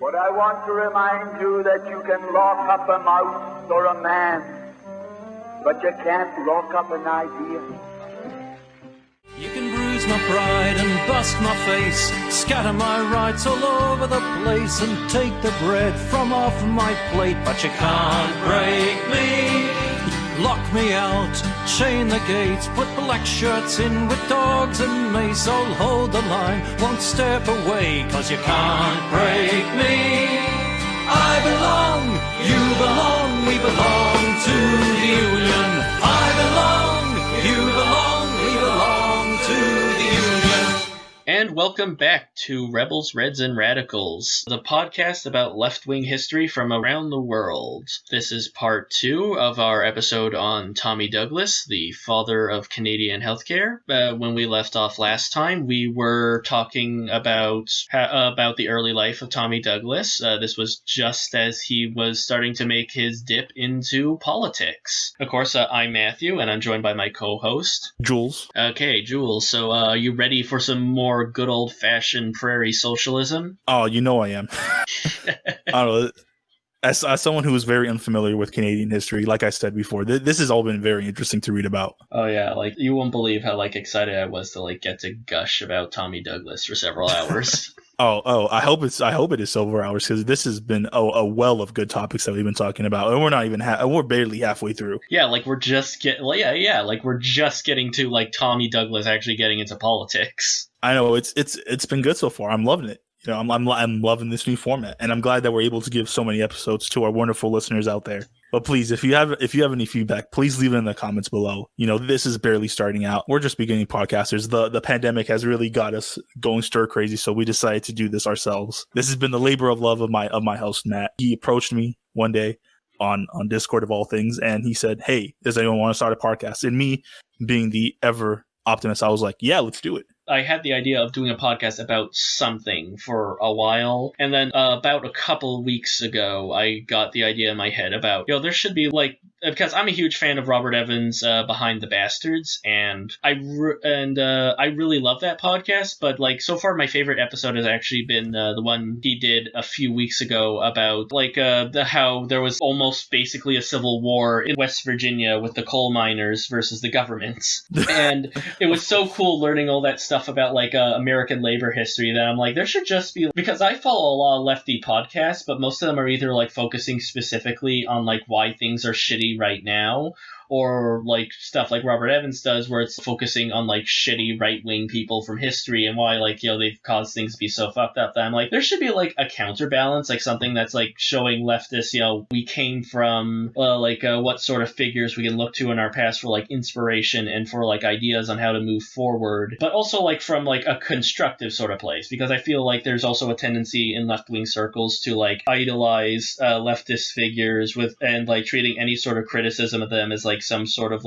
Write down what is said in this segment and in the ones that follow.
But I want to remind you that you can lock up a mouse or a man, but you can't lock up an idea. You can bruise my pride and bust my face, scatter my rights all over the place, and take the bread from off my plate, but you can't break me. Lock me out, chain the gates, put black shirts in with dogs and mace. I'll hold the line, won't step away, 'cause you can't break me. I belong, you belong, we belong to the Union. I belong, you belong, we belong to the Union. And welcome back to Rebels, Reds, and Radicals, the podcast about left-wing history from around the world. This is part 2 of our episode on Tommy Douglas, the father of Canadian healthcare. When we left off last time, we were talking about the early life of Tommy Douglas. This was just as he was starting to make his dip into politics. Of course, I'm Matthew, and I'm joined by my co-host, Jules. Okay, Jules, so are you ready for some more good old-fashioned prairie socialism? Oh, you know I am. I don't know. As someone who is very unfamiliar with Canadian history, like I said before, this has all been very interesting to read about. Oh yeah, you won't believe how excited I was to get to gush about Tommy Douglas for several hours. I hope it is several hours, because this has been a well of good topics that we've been talking about, and we're not even we're barely halfway through. Yeah, we're just we're just getting to Tommy Douglas actually getting into politics. I know it's been good so far. I'm loving it. You know, I'm loving this new format, and I'm glad that we're able to give so many episodes to our wonderful listeners out there. But please, if you have any feedback, please leave it in the comments below. You know, this is barely starting out. We're just beginning podcasters. The pandemic has really got us going stir crazy, so we decided to do this ourselves. This has been the labor of love of my host, Matt. He approached me one day on Discord of all things, and he said, "Hey, does anyone want to start a podcast?" And me, being the ever optimist, I was like, "Yeah, let's do it." I had the idea of doing a podcast about something for a while, and then about a couple weeks ago, I got the idea in my head about, there should be because I'm a huge fan of Robert Evans' Behind the Bastards, and I really love that podcast, but so far my favorite episode has actually been the one he did a few weeks ago about how there was almost basically a civil war in West Virginia with the coal miners versus the government, and it was so cool learning all that stuff about American labor history that I'm there should just be, because I follow a lot of lefty podcasts, but most of them are either focusing specifically on why things are shitty right now, or stuff like Robert Evans does, where it's focusing on shitty right-wing people from history and why they've caused things to be so fucked up. That I'm there should be a counterbalance, something that's showing leftists, we came from what sort of figures we can look to in our past for inspiration and for ideas on how to move forward, but also from a constructive sort of place, because I feel there's also a tendency in left-wing circles to idolize leftist figures and treating any sort of criticism of them as some sort of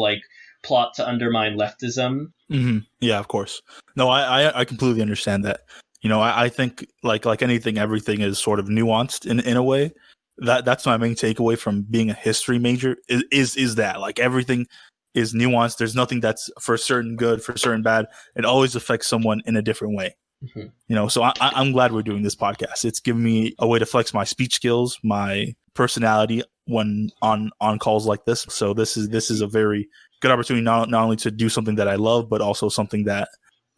plot to undermine leftism. Mm-hmm. Yeah, of course. No, I completely understand that. I think like anything, everything is sort of nuanced in a way. That's my main takeaway from being a history major is that everything is nuanced. There's nothing that's for certain good, for certain bad. It always affects someone in a different way. Mm-hmm. So I'm glad we're doing this podcast. It's given me a way to flex my speech skills, my personality when on calls like this. So this is a very good opportunity not only to do something that I love, but also something that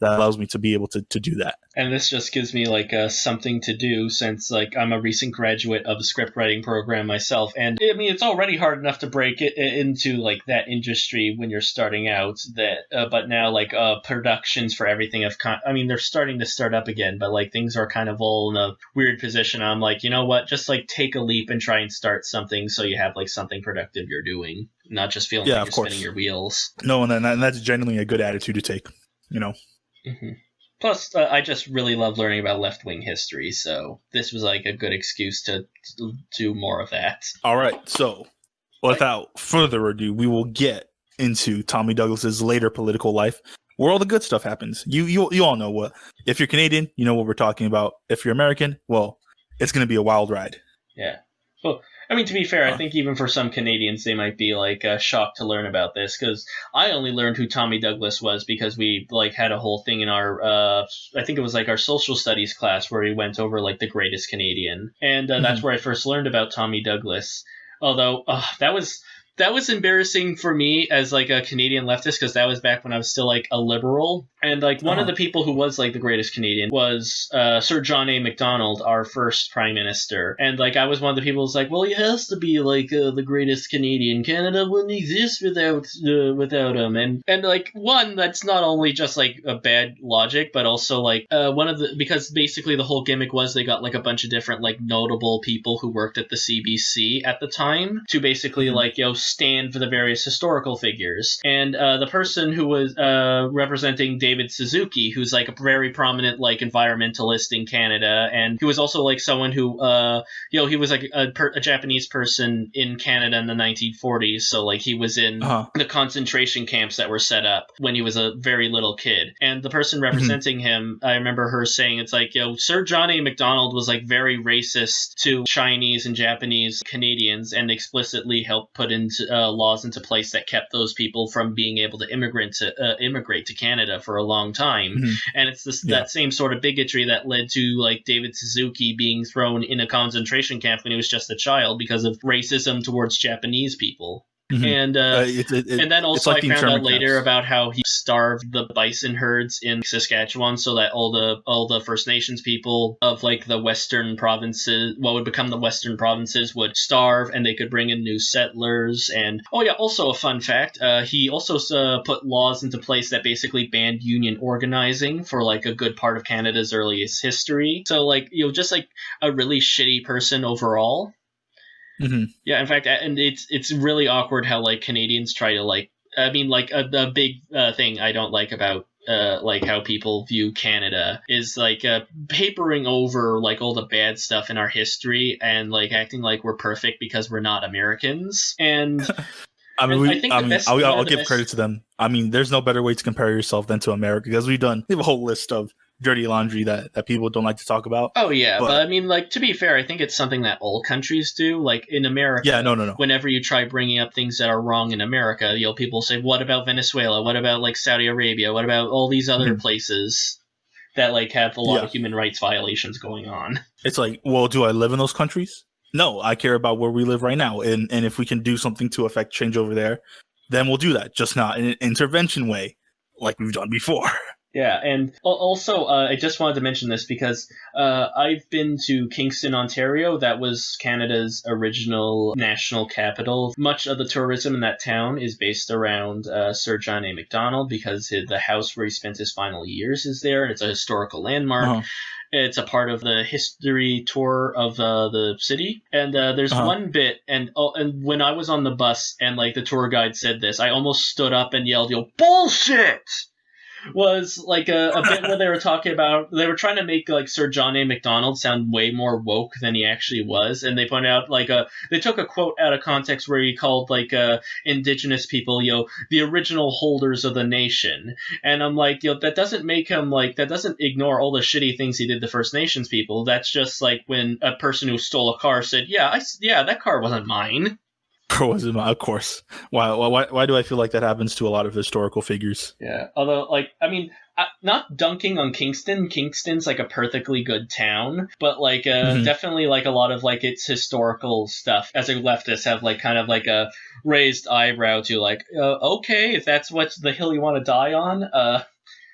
allows me to be able to do that. And this just gives me something to do, since I'm a recent graduate of a script writing program myself, and I mean it's already hard enough to break it into that industry when you're starting out. But now productions for everything have they're starting to start up again, but things are kind of all in a weird position. I'm you know what, just take a leap and try and start something, so you have something productive you're doing, not just feeling you're spinning your wheels. No, and that's genuinely a good attitude to take. Mm-hmm. Plus, I just really love learning about left-wing history, so this was a good excuse to do more of that. All right, so without further ado, we will get into Tommy Douglas's later political life, where all the good stuff happens. You all know what. If you're Canadian, you know what we're talking about. If you're American, well, it's going to be a wild ride. Yeah. Well, I mean, to be fair, I think even for some Canadians, they might be like shocked to learn about this, because I only learned who Tommy Douglas was because we like had a whole thing in our, I think it was like our social studies class where we went over like the greatest Canadian, and that's where I first learned about Tommy Douglas. Although that was embarrassing for me as like a Canadian leftist, because that was back when I was still like a liberal. And like one of the people who was like the greatest Canadian was Sir John A. MacDonald, our first prime minister. And like I was one of the people who's like, well, he has to be like the greatest Canadian. Canada wouldn't exist without him. And like one, that's not only just like a bad logic, but also like because basically the whole gimmick was they got like a bunch of different like notable people who worked at the CBC at the time to basically like stand for the various historical figures. And the person who was representing David Suzuki, who's like a very prominent like environmentalist in Canada, and he was also like someone who he was like a Japanese person in Canada in the 1940s, so like he was in the concentration camps that were set up when he was a very little kid. And the person representing him, I remember her saying, it's like, Sir John A. MacDonald was like very racist to Chinese and Japanese Canadians, and explicitly helped put into laws into place that kept those people from being able to immigrate to Canada for a long time. And it's that same sort of bigotry that led to like David Suzuki being thrown in a concentration camp when he was just a child because of racism towards Japanese people. And and then also like I found out later about how he starved the bison herds in Saskatchewan so that all the First Nations people of like the western provinces, what would become the western provinces, would starve, and they could bring in new settlers. And also a fun fact, he also put laws into place that basically banned union organizing for like a good part of Canada's earliest history. So like just like a really shitty person overall. Yeah, in fact, and it's really awkward how like Canadians try to like, I mean, like the big thing I don't like about like how people view Canada is like papering over like all the bad stuff in our history and like acting like we're perfect because we're not Americans. And I'll give credit to them. I mean, there's no better way to compare yourself than to America, because we have a whole list of dirty laundry that people don't like to talk about. Oh yeah, but I mean, like, to be fair, I think it's something that all countries do. Like in America, no. Whenever you try bringing up things that are wrong in America, people say, "What about Venezuela? What about like Saudi Arabia? What about all these other places that like have a lot of human rights violations going on?" It's like, well, do I live in those countries? No, I care about where we live right now, and if we can do something to affect change over there, then we'll do that. Just not in an intervention way, like we've done before. Yeah, and also, I just wanted to mention this because I've been to Kingston, Ontario. That was Canada's original national capital. Much of the tourism in that town is based around Sir John A. MacDonald, because the house where he spent his final years is there, and it's a historical landmark. It's a part of the history tour of the city. And there's one bit, and when I was on the bus and like the tour guide said this, I almost stood up and yelled, "Bullshit!" Was like a bit where they were trying to make like Sir John A. MacDonald sound way more woke than he actually was, and they pointed out like they took a quote out of context where he called like Indigenous people the original holders of the nation, and I'm like, that doesn't make him like, that doesn't ignore all the shitty things he did to First Nations people. That's just like when a person who stole a car said, yeah, that car wasn't mine. Of course. Why do I feel like that happens to a lot of historical figures? Yeah, although, like, I mean, not dunking on Kingston. Kingston's like a perfectly good town, but like definitely like a lot of like its historical stuff as a leftist have like kind of like a raised eyebrow to like, okay, if that's what the hill you want to die on,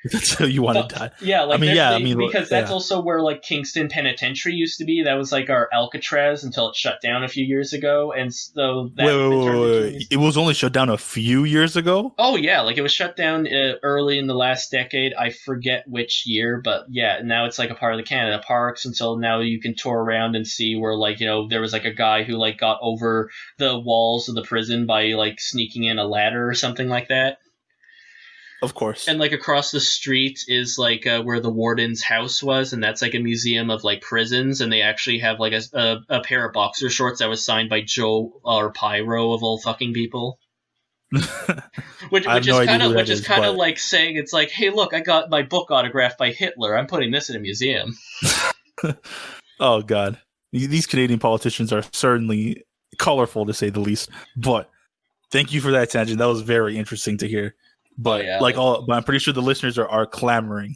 That's how you want to die. Yeah, like because that's also where like Kingston Penitentiary used to be. That was like our Alcatraz until it shut down a few years ago, and so that wait. It was only shut down a few years ago? Oh yeah, like it was shut down early in the last decade. I forget which year, but yeah, now it's like a part of the Canada Parks until now. You can tour around and see where like there was like a guy who like got over the walls of the prison by like sneaking in a ladder or something like that. Of course. And like across the street is like where the warden's house was, and that's like a museum of like prisons, and they actually have like a pair of boxer shorts that was signed by Joe Arpaio of all fucking people. which is kind of like saying, it's like, hey, look, I got my book autographed by Hitler. I'm putting this in a museum. Oh God. These Canadian politicians are certainly colorful, to say the least. But thank you for that tangent. That was very interesting to hear. But but I'm pretty sure the listeners are clamoring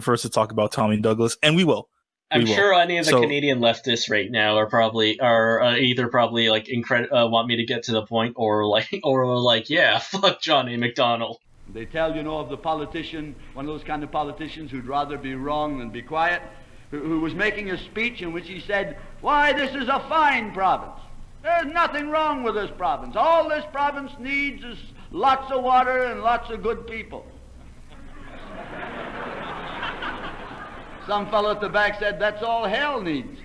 for us to talk about Tommy Douglas, and we will. I'm sure any of the Canadian leftists right now are either like want me to get to the point, or like yeah, fuck John A. MacDonald. They tell of the politician, one of those kind of politicians who'd rather be wrong than be quiet, who was making a speech in which he said, "Why, this is a fine province. There's nothing wrong with this province. All this province needs is lots of water and lots of good people." Some fellow at the back said, "That's all hell needs."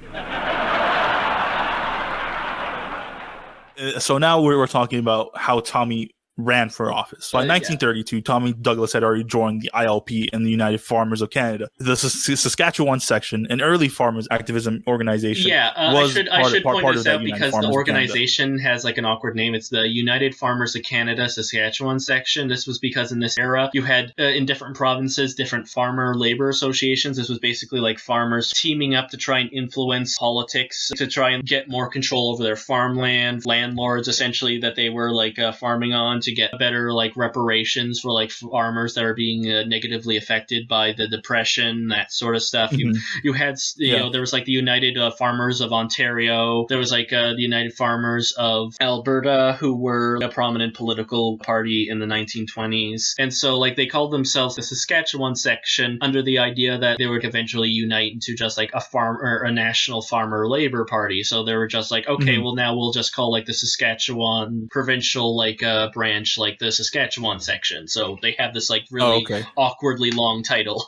So now we're talking about how Tommy ran for office. So in 1932, Tommy Douglas had already joined the ILP and the United Farmers of Canada. The Saskatchewan section, an early farmers activism organization. I should point this out because the organization has like an awkward name. It's the United Farmers of Canada Saskatchewan section. This was because in this era, you had in different provinces, different farmer labor associations. This was basically like farmers teaming up to try and influence politics, to try and get more control over their farmland, landlords essentially that they were like farming on, to get better like reparations for like farmers that are being negatively affected by the depression, that sort of stuff. Mm-hmm. You had there was like the United Farmers of Ontario. There was like the United Farmers of Alberta, who were a prominent political party in the 1920s, and so like they called themselves the Saskatchewan section under the idea that they would eventually unite into just like a national farmer labor party. So they were just like, okay, well now we'll just call like the Saskatchewan provincial like branch like the Saskatchewan section. So they have this like really awkwardly long title.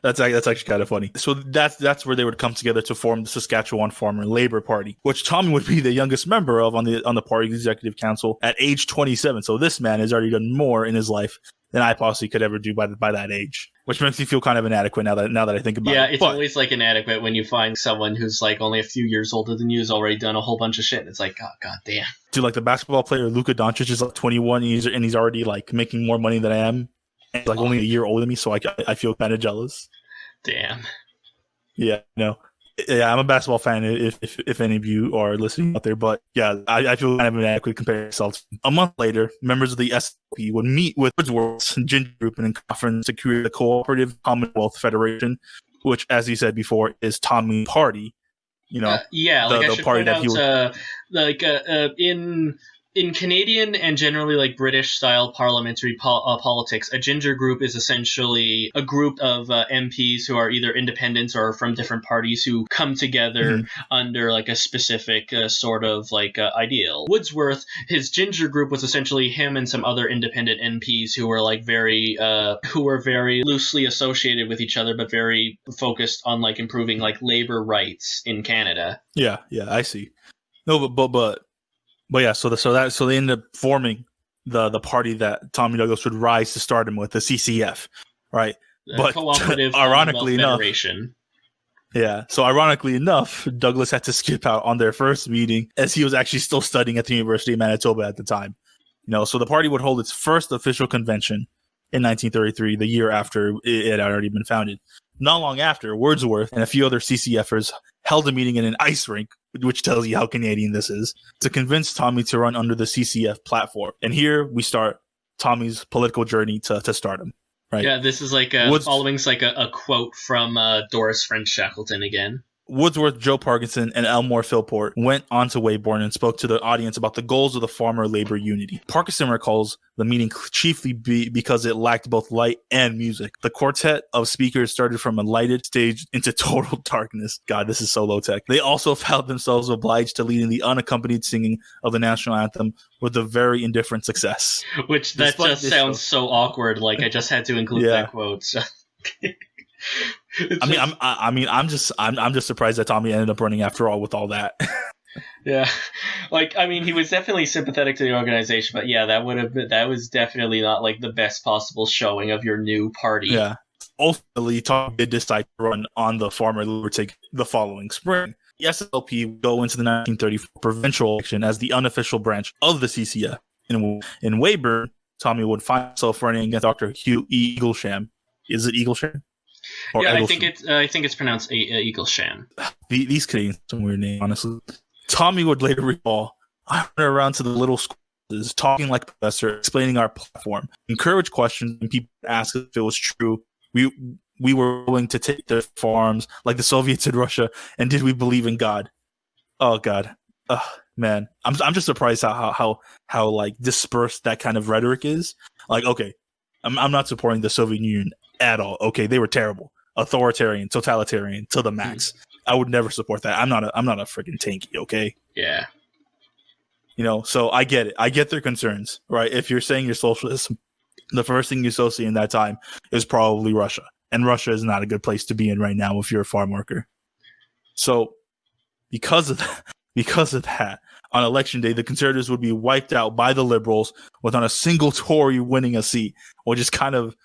That's actually kind of funny. So that's where they would come together to form the Saskatchewan Farmer Labor Party, which Tommy would be the youngest member of on the party executive council at age 27. So this man has already done more in his life than I possibly could ever do by that age, which makes me feel kind of inadequate now that I think about it. Yeah, it's always like inadequate when you find someone who's like only a few years older than you has already done a whole bunch of shit. And it's like, oh, god damn. Dude, like the basketball player Luka Doncic is like 21 and he's already like making more money than I am. And he's like only a year older than me, so I feel kind of jealous. Damn. Yeah, no. Yeah, I'm a basketball fan if any of you are listening out there. But yeah, I feel kind of inadequate compared to myself. A month later, members of the SLP would meet with Wordsworth's Ginger Group in conference to create the Cooperative Commonwealth Federation, which, as you said before, is Tommy's party. I should point out, in Canadian and generally like British style parliamentary politics, a ginger group is essentially a group of MPs who are either independents or from different parties who come together under like a specific sort of like ideal. Wordsworth, his ginger group was essentially him and some other independent MPs who were like very loosely associated with each other, but very focused on like improving like labor rights in Canada. Yeah, I see. No, but yeah, so they ended up forming the party that Tommy Douglas would rise to stardom with, the CCF, right? But Cooperative ironically enough, Federation. Yeah, so ironically enough, Douglas had to skip out on their first meeting as he was actually still studying at the University of Manitoba at the time. So the party would hold its first official convention in 1933, the year after it had already been founded. Not long after, Wordsworth and a few other CCFers held a meeting in an ice rink, which tells you how Canadian this is, to convince Tommy to run under the CCF platform. And here we start Tommy's political journey to stardom. Right? Yeah, this is like following's like a quote from Doris French Shackleton again. Wordsworth, Joe Parkinson, and Elmore Philport went onto Weybourne and spoke to the audience about the goals of the farmer-labor unity. Parkinson recalls the meeting chiefly because it lacked both light and music. The quartet of speakers started from a lighted stage into total darkness. God, this is so low-tech. They also found themselves obliged to lead in the unaccompanied singing of the national anthem with a very indifferent success. Which, that just sounds so awkward. Like, I just had to include that quote. So. I'm just surprised that Tommy ended up running after all with all that. Yeah, he was definitely sympathetic to the organization, but yeah, that was definitely not like the best possible showing of your new party. Yeah, ultimately, Tommy did decide to run on the farmer labor ticket the following spring. The SLP would go into the 1934 provincial election as the unofficial branch of the CCF. In Weybourne, Tommy would find himself running against Dr. Hugh Eaglesham. Is it Eaglesham? Or Yeah, Eggleston. I think it's pronounced Eagleshan. These Canadians, some weird name, honestly. Tommy would later recall, I went around to the little schools, talking like a professor, explaining our platform, encourage questions, and people asked if it was true. We were willing to take their farms like the Soviets in Russia, and did we believe in God? Oh God, man, I'm just surprised how like dispersed that kind of rhetoric is. Like, okay, I'm not supporting the Soviet Union at all. Okay, they were terrible, authoritarian, totalitarian to the max. I would never support that. I'm not a freaking tanky. Okay. Yeah. So I get it. I get their concerns, right? If you're saying you're socialist, the first thing you associate in that time is probably Russia. And Russia is not a good place to be in right now if you're a farm worker. So because of that, on election day, the Conservatives would be wiped out by the Liberals without a single Tory winning a seat, which is kind of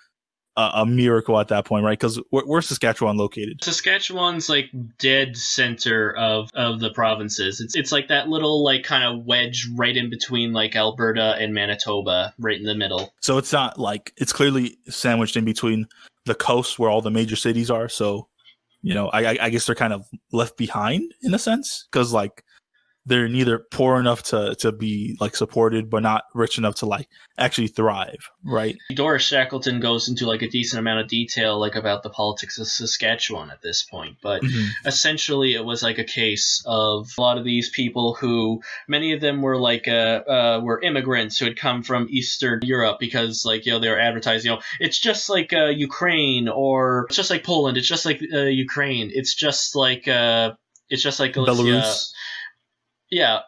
a miracle at that point, right? Because where's Saskatchewan located? Saskatchewan's like dead center of the provinces. It's like that little like kind of wedge right in between like Alberta and Manitoba, right in the middle. So it's not like it's clearly sandwiched in between the coast where all the major cities are. So, I guess they're kind of left behind in a sense because like they're neither poor enough to be like supported, but not rich enough to like actually thrive, right? Doris Shackleton goes into like a decent amount of detail like about the politics of Saskatchewan at this point, but essentially it was like a case of a lot of these people who many of them were like were immigrants who had come from Eastern Europe because like they were advertising it's just like Ukraine, or it's just like Poland, it's just like Ukraine, it's just like Belarus. Yeah,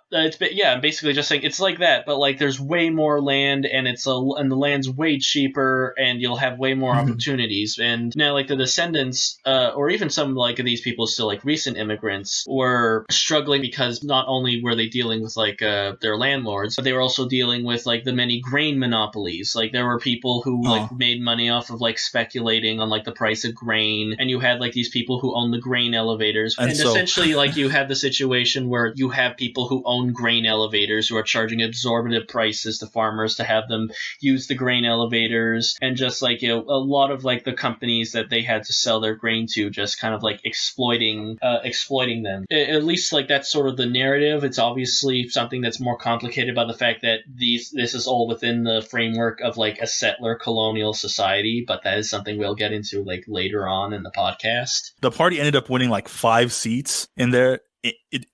basically just saying it's like that, but like there's way more land and and the land's way cheaper and you'll have way more opportunities. And now like the descendants, or even some like of these people still like recent immigrants were struggling because not only were they dealing with like their landlords, but they were also dealing with like the many grain monopolies. Like there were people who like made money off of like speculating on like the price of grain, and you had like these people who owned the grain elevators, and essentially like you had the situation where you have people who own grain elevators who are charging exorbitant prices to farmers to have them use the grain elevators, and just like a lot of like the companies that they had to sell their grain to just kind of like exploiting them. At least like that's sort of the narrative. It's obviously something that's more complicated by the fact that this is all within the framework of like a settler colonial society, but that is something we'll get into like later on in the podcast. The party ended up winning like 5 seats in there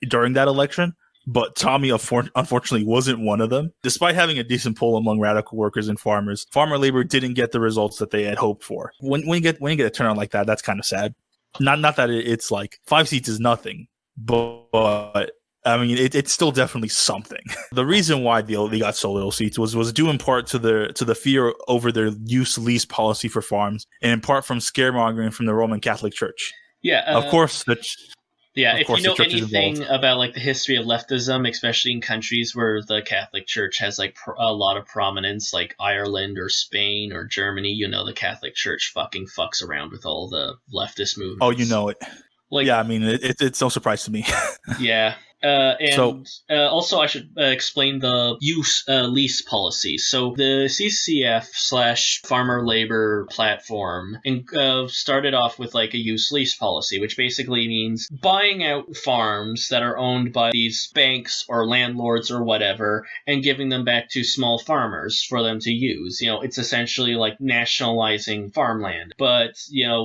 during that election. But Tommy, unfortunately, wasn't one of them. Despite having a decent poll among radical workers and farmers, farmer labor didn't get the results that they had hoped for. When you get a turnout like that, that's kind of sad. Not that it's like 5 seats is nothing, but I mean it's still definitely something. The reason why they got so little seats was due in part to the fear over their use lease policy for farms, and in part from scaremongering from the Roman Catholic Church. Yeah, of course Yeah, if you know anything about like the history of leftism, especially in countries where the Catholic Church has like a lot of prominence, like Ireland or Spain or Germany, the Catholic Church fucking fucks around with all the leftist movements. Oh, you know it. Like, yeah, I mean, it's no surprise to me. Yeah. Also, I should explain the use lease policy. So the CCF / farmer labor platform started off with like a use lease policy, which basically means buying out farms that are owned by these banks or landlords or whatever and giving them back to small farmers for them to use. It's essentially like nationalizing farmland. But,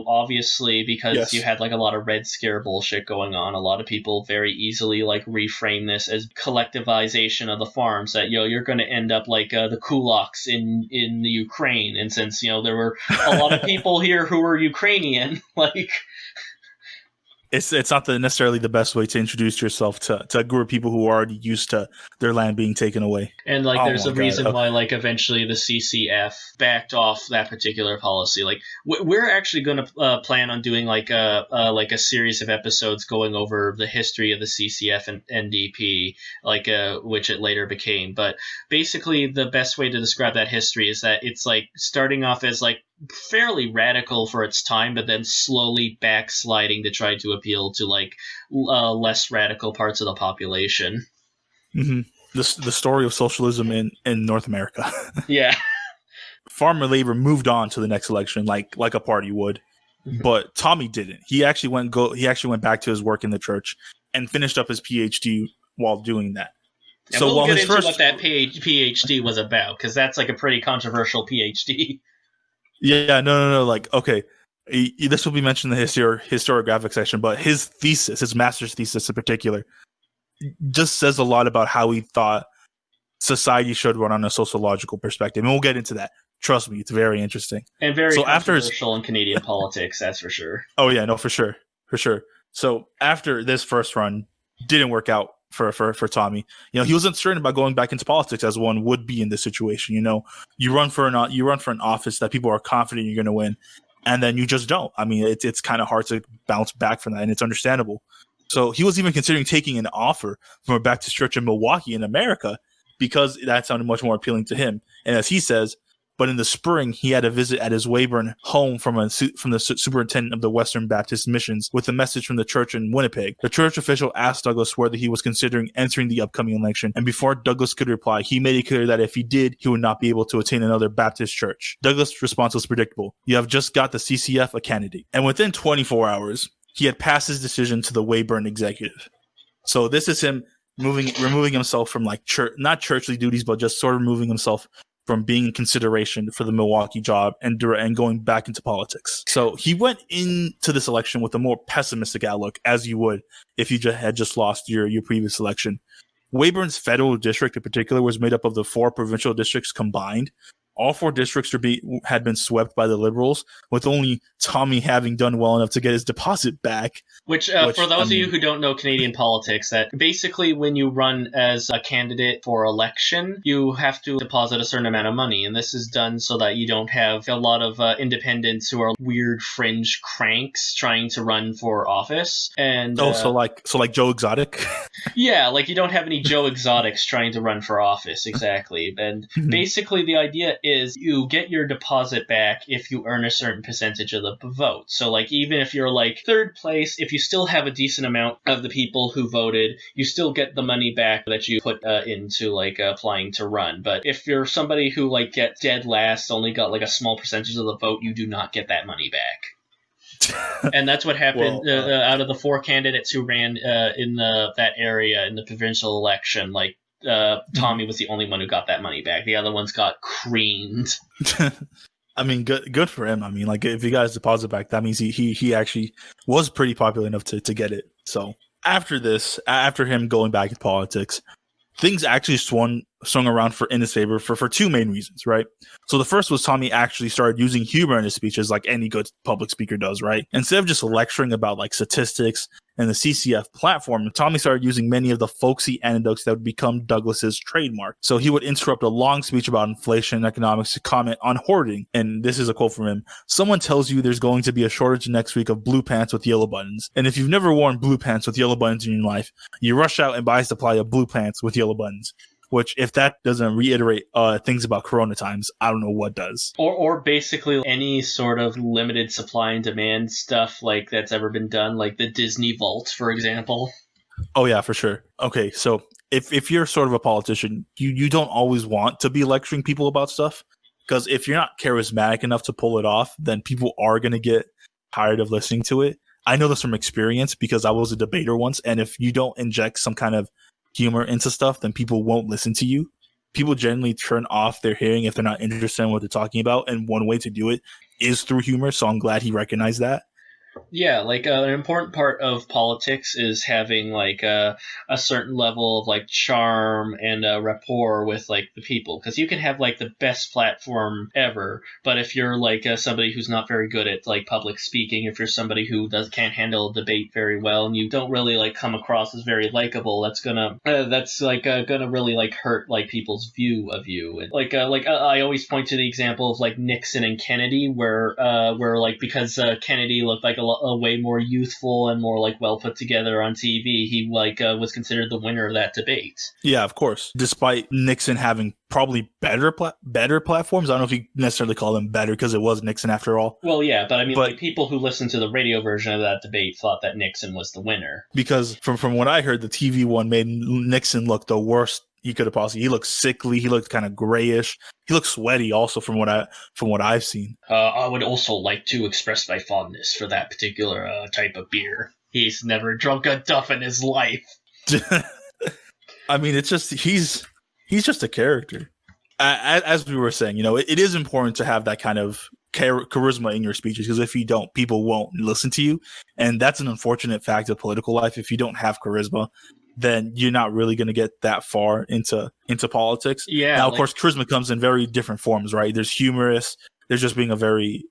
obviously because you had like a lot of Red Scare bullshit going on, a lot of people very easily like reframe this as collectivization of the farms, that you're going to end up like the kulaks in the Ukraine, and since there were a lot of people here who were Ukrainian, like it's not necessarily the best way to introduce yourself to a group of people who are already used to their land being taken away. And like there's a reason why like eventually the CCF backed off that particular policy. Like we're actually going to plan on doing like a series of episodes going over the history of the CCF and NDP, like which it later became. But basically the best way to describe that history is that it's like starting off as like fairly radical for its time, but then slowly backsliding to try to appeal to like less radical parts of the population. Mm-hmm. The story of socialism in North America. Yeah. Farmer labor moved on to the next election like a party would. but Tommy didn't. He actually went back to his work in the church and finished up his PhD while doing that. And so we'll get into what that PhD was about, because that's like a pretty controversial PhD. Yeah, no. Like, okay, this will be mentioned in the historiographic section, but his thesis, his master's thesis in particular, just says a lot about how he thought society should run on a sociological perspective, and we'll get into that. Trust me, it's very interesting and very controversial in Canadian politics. That's for sure. Oh yeah, no, for sure. So after this first run didn't work out for Tommy, he was uncertain about going back into politics, as one would be in this situation. You run for an office that people are confident you're going to win, and then you just don't. I mean, it's kind of hard to bounce back from that, and it's understandable. So he was even considering taking an offer from a Baptist church in Milwaukee in America, because that sounded much more appealing to him. And as he says, but in the spring, he had a visit at his Weyburn home from the superintendent of the Western Baptist Missions with a message from the church in Winnipeg. The church official asked Douglas whether he was considering entering the upcoming election, and before Douglas could reply, he made it clear that if he did, he would not be able to attain another Baptist church. Douglas' response was predictable. You have just got the CCF a candidate. And within 24 hours, he had passed his decision to the Weyburn executive. So this is him removing himself from not churchly duties, but just sort of removing himself from being in consideration for the Milwaukee job and going back into politics. So he went into this election with a more pessimistic outlook, as you would if you had just lost your previous election. Weyburn's federal district in particular was made up of the 4 provincial districts combined. All 4 districts had been swept by the Liberals, with only Tommy having done well enough to get his deposit back. Which for those of you who don't know Canadian politics, that basically when you run as a candidate for election, you have to deposit a certain amount of money. And this is done so that you don't have a lot of independents who are weird fringe cranks trying to run for office. And so like Joe Exotic? Yeah, like you don't have any Joe Exotics trying to run for office, exactly. And basically the idea is you get your deposit back if you earn a certain percentage of the vote. So like even if you're like 3rd place, if you still have a decent amount of the people who voted, you still get the money back that you put into like applying to run. But if you're somebody who like gets dead last, only got like a small percentage of the vote, you do not get that money back. And that's what happened out of the 4 candidates who ran in that area in the provincial election. Like Tommy was the only one who got that money back. The other ones got creamed. I mean, good for him. I mean, like if you guys deposit back, that means he actually was pretty popular enough to get it. So after him going back in politics, things actually swung around in his favor for 2 main reasons, right? So the first was Tommy actually started using humor in his speeches like any good public speaker does, right? Instead of just lecturing about like statistics and the CCF platform, Tommy started using many of the folksy anecdotes that would become Douglas's trademark. So he would interrupt a long speech about inflation and economics to comment on hoarding. And this is a quote from him. Someone tells you there's going to be a shortage next week of blue pants with yellow buttons. And if you've never worn blue pants with yellow buttons in your life, you rush out and buy a supply of blue pants with yellow buttons. Which, if that doesn't reiterate things about Corona times, I don't know what does. Or basically any sort of limited supply and demand stuff like that's ever been done, like the Disney Vault, for example. Oh yeah, for sure. Okay, so if you're sort of a politician, you don't always want to be lecturing people about stuff, because if you're not charismatic enough to pull it off, then people are going to get tired of listening to it. I know this from experience because I was a debater once, and if you don't inject some kind of humor into stuff, then people won't listen to you. People generally turn off their hearing if they're not interested in what they're talking about, and one way to do it is through humor, so I'm glad he recognized that. Yeah, like an important part of politics is having like a certain level of like charm and rapport with like the people, because you can have like the best platform ever, but if you're like somebody who's not very good at like public speaking, if you're somebody who can't handle a debate very well, and you don't really like come across as very likable, that's gonna really like hurt like people's view of you. And I always point to the example of like Nixon and Kennedy, where like because Kennedy looked like a way more youthful and more like well put together on TV, he like was considered the winner of that debate. Yeah, of course. Despite Nixon having probably better platforms, I don't know if you necessarily call them better because it was Nixon after all. Well, yeah, but I mean, like people who listened to the radio version of that debate thought that Nixon was the winner. Because from what I heard, the TV one made Nixon look the worst he could have possibly. He looked sickly. He looked kind of grayish. He looked sweaty also from what I've seen. I would also like to express my fondness for that particular type of beer. He's never drunk a duff in his life. I mean, it's just he's just a character. As we were saying, it is important to have that kind of charisma in your speeches, because if you don't, people won't listen to you, and that's an unfortunate fact of political life. If you don't have charisma, then you're not really going to get that far into politics. Yeah. Now, of course, charisma comes in very different forms, right? There's humorous. There's just being a very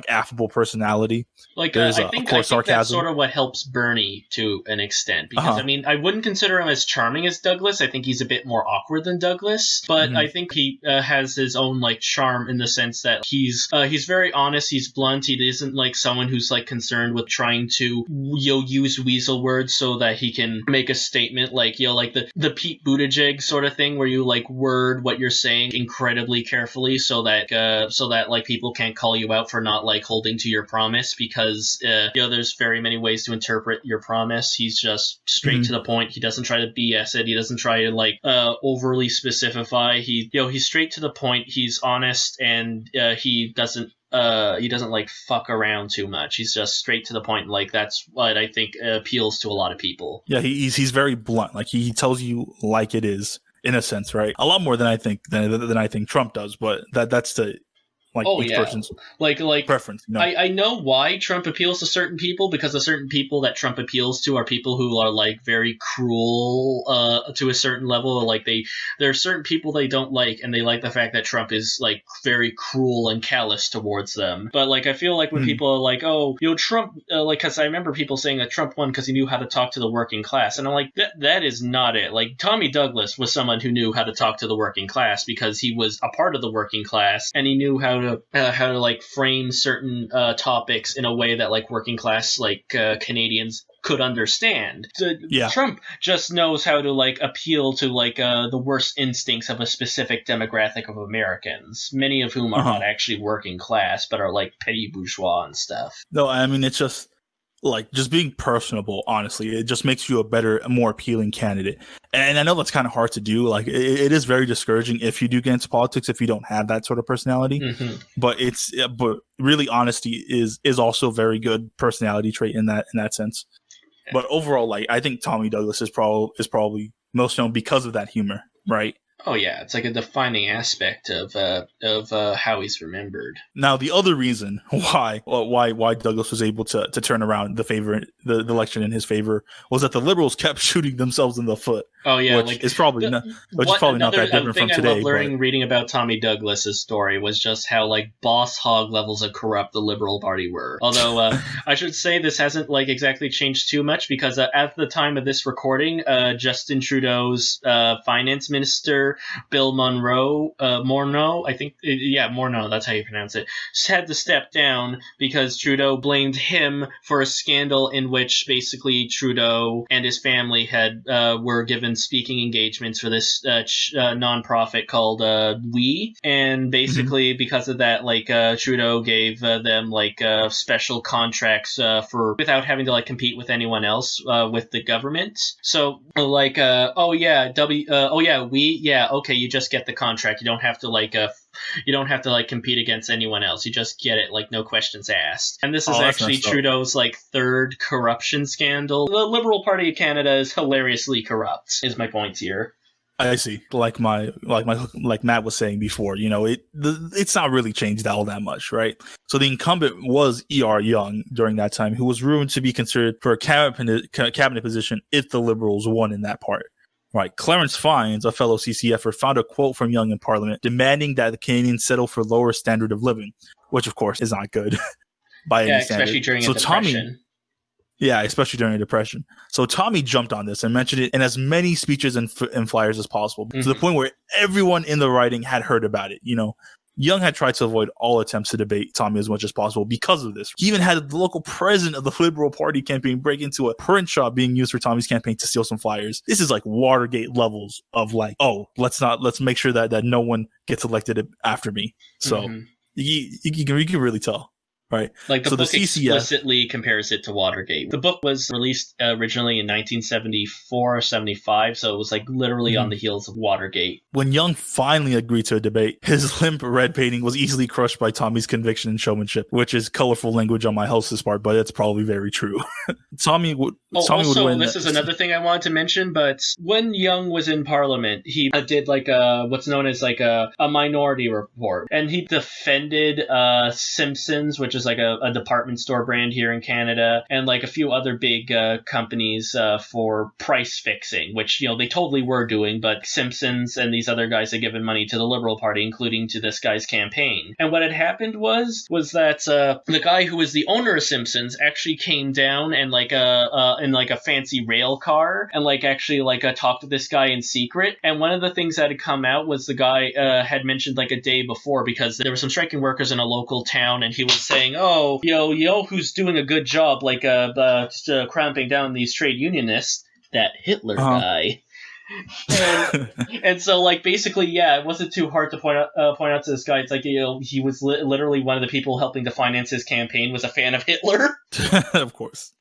affable personality. I think that's sort of what helps Bernie to an extent, because I wouldn't consider him as charming as Douglas. I think he's a bit more awkward than Douglas, but I think he has his own charm in the sense that he's very honest, he's blunt, he isn't someone who's concerned with trying to use weasel words so that he can make a statement, like the Pete Buttigieg sort of thing, where you word what you're saying incredibly carefully so that people can't call you out for not holding to your promise, because there's very many ways to interpret your promise. He's just straight to the point. He doesn't try to BS it. He doesn't try to overly specify. He's straight to the point. He's honest, and he doesn't fuck around too much. He's just straight to the point. That's what I think appeals to a lot of people. Yeah, he's very blunt. He tells you like it is, in a sense, right? A lot more than I think Trump does, but that's the each person's preference. I know why Trump appeals to certain people, because the certain people that Trump appeals to are people who are very cruel to a certain level. There are certain people they don't like, and they like the fact that Trump is very cruel and callous towards them. But I feel when people are Trump, because I remember people saying that Trump won because he knew how to talk to the working class, and I'm like, that is not it. Tommy Douglas was someone who knew how to talk to the working class because he was a part of the working class, and he knew how to frame certain topics in a way that working class Canadians could understand. Trump just knows how to appeal to the worst instincts of a specific demographic of Americans, many of whom are not actually working class but are petty bourgeois and stuff. No, I mean, it's just just being personable. Honestly, it just makes you a more appealing candidate. And I know that's kind of hard to do. It is very discouraging if you do get into politics if you don't have that sort of personality. But really, honesty is also a very good personality trait in that sense. But overall, I think Tommy Douglas is probably most known because of that humor, right? Oh yeah, it's a defining aspect of how he's remembered. Now, the other reason why Douglas was able to turn around the election in his favor was that the Liberals kept shooting themselves in the foot. Oh yeah, which is probably not that different from today. I love reading about Tommy Douglas's story was just how boss hog levels of corrupt the Liberal Party were. Although I should say this hasn't exactly changed too much, because at the time of this recording, Justin Trudeau's finance minister, Bill Morneau, Morneau, that's how you pronounce it, had to step down because Trudeau blamed him for a scandal in which basically Trudeau and his family were given speaking engagements for this nonprofit called We, and basically because of that, Trudeau gave them special contracts without having to compete with anyone else with the government. So okay, you just get the contract. You don't have to compete against anyone else. You just get it, no questions asked. And this is actually Trudeau's third corruption scandal. The Liberal Party of Canada is hilariously corrupt, is my point here. I see. Like Matt was saying before, it's not really changed all that much, right? So the incumbent was E.R. Young during that time, who was rumored to be considered for a cabinet position if the Liberals won in that part. Right. Clarence Fines, a fellow CCFer, found a quote from Young in Parliament demanding that the Canadians settle for lower standard of living, which of course is not good by any standard. Especially during a depression. Especially during a depression. So Tommy jumped on this and mentioned it in as many speeches and flyers as possible, to the point where everyone in the riding had heard about it. Young had tried to avoid all attempts to debate Tommy as much as possible because of this. He even had the local president of the Liberal Party campaign break into a print shop being used for Tommy's campaign to steal some flyers. This is Watergate levels of let's make sure that no one gets elected after me. So you can really tell. right? Like the So book the CCF explicitly compares it to Watergate. The book was released originally in 1974 or 75, so it was like literally on the heels of Watergate. When Young finally agreed to a debate, his limp red painting was easily crushed by Tommy's conviction and showmanship, which is colorful language on my host's part, but it's probably very true. Tommy would win. This is another thing I wanted to mention, but when Young was in Parliament, he did like what's known as like a Minority Report, and he defended Simpsons, which is like a department store brand here in Canada, and like a few other big companies for price fixing, which, you know, they totally were doing, but Simpsons and these other guys had given money to the Liberal Party, including to this guy's campaign. And what had happened was that the guy who was the owner of Simpsons actually came down and like in like a fancy rail car and like actually like talked to this guy in secret. And one of the things that had come out was the guy had mentioned like a day before, because there were some striking workers in a local town, and he was saying, oh, you know who's doing a good job, like just cramping down these trade unionists? That Hitler guy. And so, like, basically, yeah, it wasn't too hard to point out to this guy. It's like, you know, he was literally one of the people helping to finance his campaign was a fan of Hitler. Of course.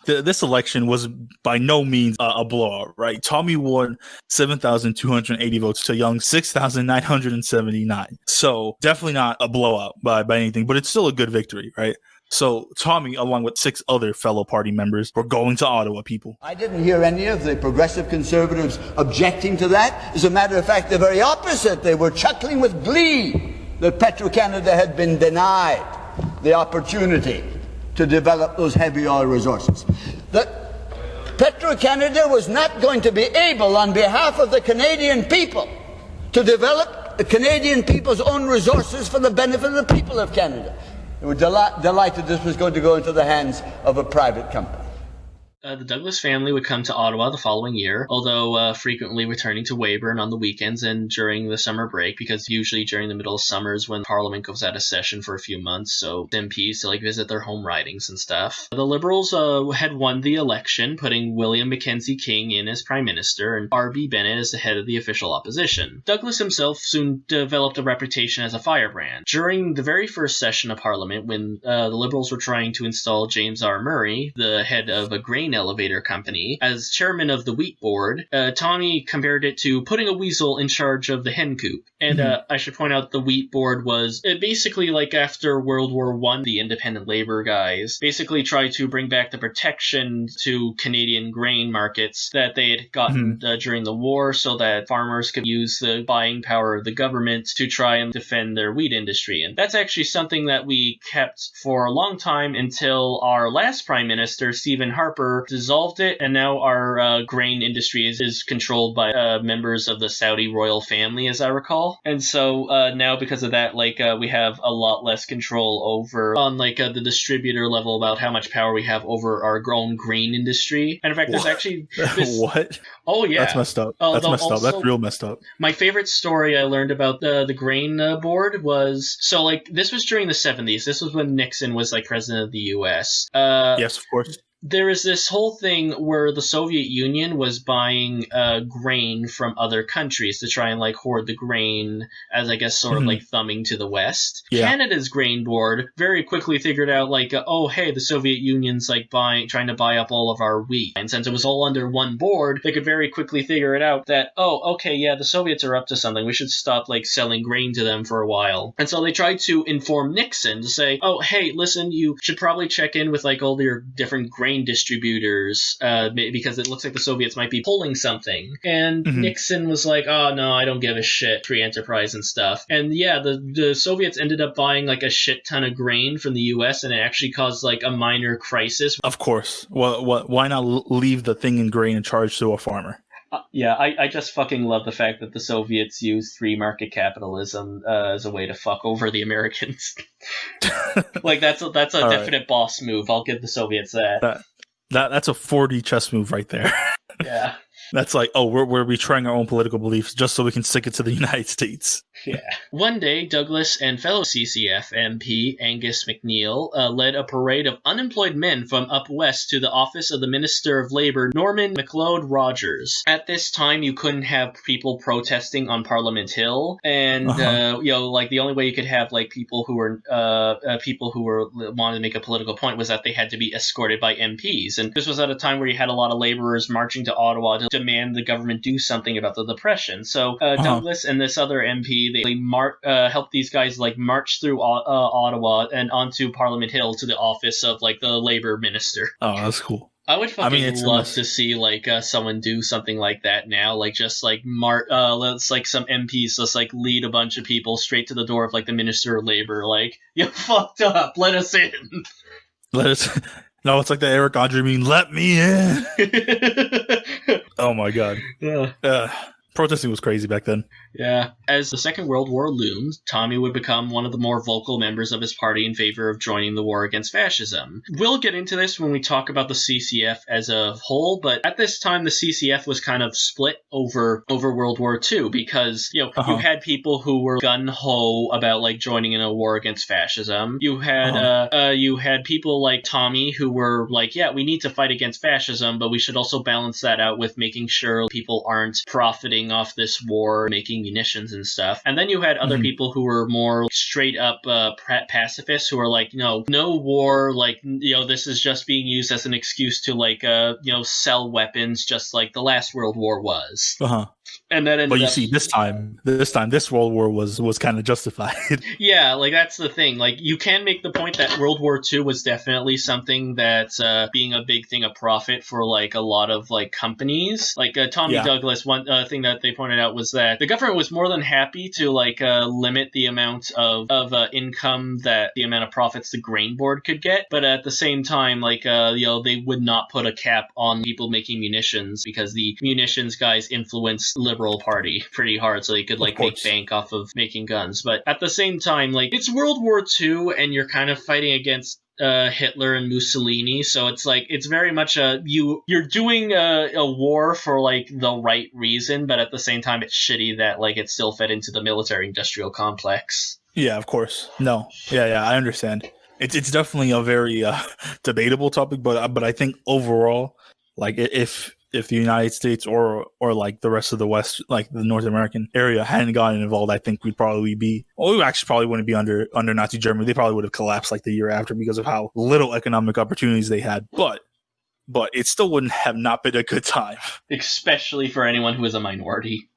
This election was by no means a blowout, right? Tommy won 7,280 votes to Young's 6,979. So definitely not a blowout by anything, but it's still a good victory, right? So Tommy, along with 6 other fellow party members, were going to Ottawa, people. I didn't hear any of the progressive conservatives objecting to that. As a matter of fact, the very opposite. They were chuckling with glee that Petro-Canada had been denied the opportunity to develop those heavy oil resources. That Petro-Canada was not going to be able, on behalf of the Canadian people, to develop the Canadian people's own resources for the benefit of the people of Canada. They were delighted this was going to go into the hands of a private company. The Douglas family would come to Ottawa the following year, although frequently returning to Weyburn on the weekends and during the summer break, because usually during the middle of summers when Parliament goes out of session for a few months, so MPs to like visit their home ridings and stuff. The Liberals had won the election, putting William Mackenzie King in as Prime Minister and R.B. Bennett as the head of the official opposition. Douglas himself soon developed a reputation as a firebrand. During the very first session of Parliament, when the Liberals were trying to install James R. Murray, the head of a grain elevator company, as chairman of the wheat board, Tommy compared it to putting a weasel in charge of the hen coop. And I should point out the wheat board was basically like after World War I, the independent labor guys basically tried to bring back the protection to Canadian grain markets that they had gotten during the war, so that farmers could use the buying power of the government to try and defend their wheat industry. And that's actually something that we kept for a long time until our last Prime Minister, Stephen Harper, dissolved it, and now our grain industry is controlled by members of the Saudi royal family, as I recall. And so now, because of that, like we have a lot less control over on like the distributor level about how much power we have over our own grain industry. And in fact, there's actually what? Oh yeah, that's messed up. That's messed up. That's real messed up. My favorite story I learned about the grain board was, so like this was during the 70s. This was when Nixon was like president of the U.S. Yes, of course. There is this whole thing where the Soviet Union was buying grain from other countries to try and like hoard the grain as, I guess, sort of like thumbing to the West. Yeah. Canada's grain board very quickly figured out like, oh, hey, the Soviet Union's like trying to buy up all of our wheat. And since it was all under one board, they could very quickly figure it out that, oh, okay, yeah, the Soviets are up to something. We should stop like selling grain to them for a while. And so they tried to inform Nixon to say, oh, hey, listen, you should probably check in with like all your different grain distributors because it looks like the Soviets might be pulling something. And Nixon was like, oh no, I don't give a shit, free enterprise and stuff. And yeah, the Soviets ended up buying like a shit ton of grain from the US, and it actually caused like a minor crisis. Of course. Why not leave the thing in grain in charge to a farmer? Yeah, I just fucking love the fact that the Soviets used free market capitalism as a way to fuck over the Americans. Like that's a definite boss move. I'll give the Soviets that. That's a 4D chess move right there. Yeah. That's like, oh, we're betraying our own political beliefs just so we can stick it to the United States. Yeah. One day, Douglas and fellow CCF MP Angus MacNeil led a parade of unemployed men from up west to the office of the Minister of Labour, Norman MacLeod Rogers. At this time, you couldn't have people protesting on Parliament Hill, and the only way you could have like people who were wanted to make a political point was that they had to be escorted by MPs. And this was at a time where you had a lot of laborers marching to Ottawa to demand the government do something about the Depression. So Douglas and this other MP, they helped these guys like march through Ottawa and onto Parliament Hill to the office of like the Labor Minister. Oh, that's cool. I would love to see like someone do something like that now, like just like let's like some MPs just like lead a bunch of people straight to the door of like the Minister of Labor, like, you fucked up, let us in. No, it's like the Eric Andre meme, let me in. Oh my god. Yeah. Protesting was crazy back then. Yeah. As the Second World War loomed, Tommy would become one of the more vocal members of his party in favor of joining the war against fascism. We'll get into this when we talk about the CCF as a whole, but at this time the CCF was kind of split over World War II because, you had people who were gung-ho about like joining in a war against fascism. You had people like Tommy who were like, yeah, we need to fight against fascism, but we should also balance that out with making sure people aren't profiting off this war, making munitions and stuff. And then you had other people who were more straight up pacifists who were like, no war, like, this is just being used as an excuse to like, sell weapons just like the last World War was. And that ended this time, this World War was kind of justified. Yeah, like that's the thing. Like you can make the point that World War II was definitely something that's being a big thing of profit for like a lot of like companies. Like Tommy Douglas, one thing that they pointed out was that the government was more than happy to like limit the amount of income that the amount of profits the grain board could get, but at the same time, like they would not put a cap on people making munitions because the munitions guys influenced Liberal Party pretty hard, so they could like make bank off of making guns. But at the same time, like it's World War II and you're kind of fighting against Hitler and Mussolini, so it's like it's very much you're doing a war for like the right reason, but at the same time it's shitty that like it still fed into the military industrial complex. Yeah, of course. No. Yeah, I understand. It's definitely a very debatable topic, but I think overall, like if the United States or like the rest of the West, like the North American area, hadn't gotten involved, I think we actually probably wouldn't be under Nazi Germany. They probably would have collapsed like the year after because of how little economic opportunities they had. But it still wouldn't have not been a good time. Especially for anyone who is a minority.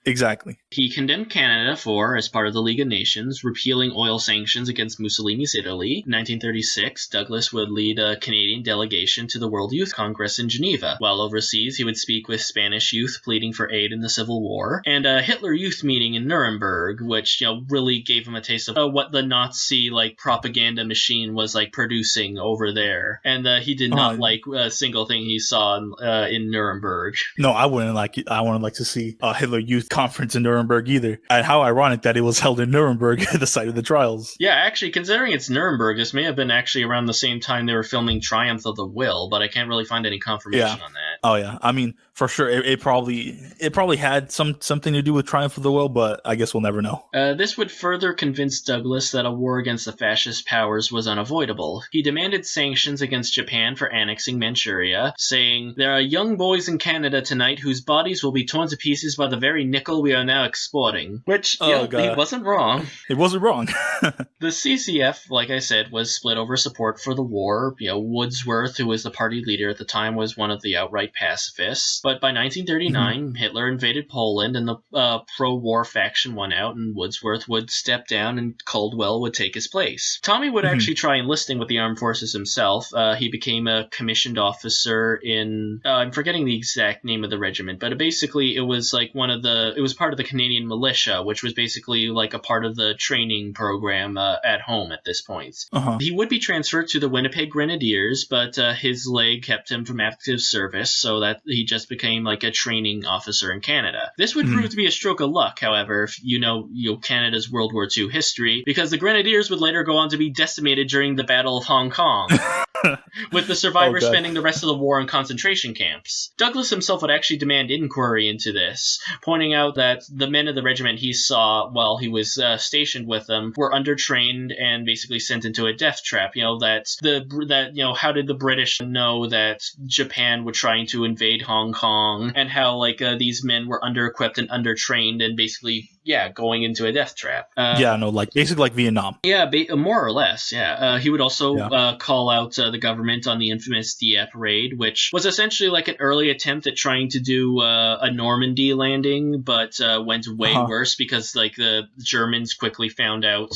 Exactly. He condemned Canada for, as part of the League of Nations, repealing oil sanctions against Mussolini's Italy. In 1936, Douglas would lead a Canadian delegation to the World Youth Congress in Geneva. While overseas, he would speak with Spanish youth pleading for aid in the Civil War, and a Hitler Youth meeting in Nuremberg, which really gave him a taste of what the Nazi propaganda machine was producing over there. And he did not like a single thing he saw in Nuremberg. No, I wouldn't like it. I wouldn't like to see a Hitler Youth conference in Nuremberg either. And how ironic that it was held in Nuremberg at the site of the trials. Yeah, actually, considering it's Nuremberg, this may have been actually around the same time they were filming Triumph of the Will, but I can't really find any confirmation on that. Oh yeah, I mean, for sure, it probably had something to do with Triumph of the Will, but I guess we'll never know. This would further convince Douglas that a war against the fascist powers was unavoidable. He demanded sanctions against Japan for annexing Manchuria, saying, "There are young boys in Canada tonight whose bodies will be torn to pieces by the very nickel we are now exporting." Which, he wasn't wrong. It wasn't wrong. The CCF, like I said, was split over support for the war. Wordsworth, who was the party leader at the time, was one of the outright pacifists. But by 1939, Hitler invaded Poland and the pro-war faction won out, and Wordsworth would step down and Caldwell would take his place. Tommy would actually try enlisting with the armed forces himself. He became a commissioned officer in, I'm forgetting the exact name of the regiment, but basically it was like it was part of the Canadian militia, which was basically like a part of the training program at home at this point. He would be transferred to the Winnipeg Grenadiers, but his leg kept him from active service, so that he just became like a training officer in Canada. This would prove to be a stroke of luck, however, if you know Canada's World War II history, because the Grenadiers would later go on to be decimated during the Battle of Hong Kong. with the survivors spending the rest of the war in concentration camps. Douglas himself would actually demand inquiry into this, pointing out that the men of the regiment he saw while he was stationed with them were undertrained and basically sent into a death trap. How did the British know that Japan were trying to invade Hong Kong, and how these men were under-equipped and undertrained and basically going into a death trap. Basically like Vietnam. Yeah, more or less, yeah. He would also call out the government on the infamous Dieppe raid, which was essentially like an early attempt at trying to do a Normandy landing, but went way worse because the Germans quickly found out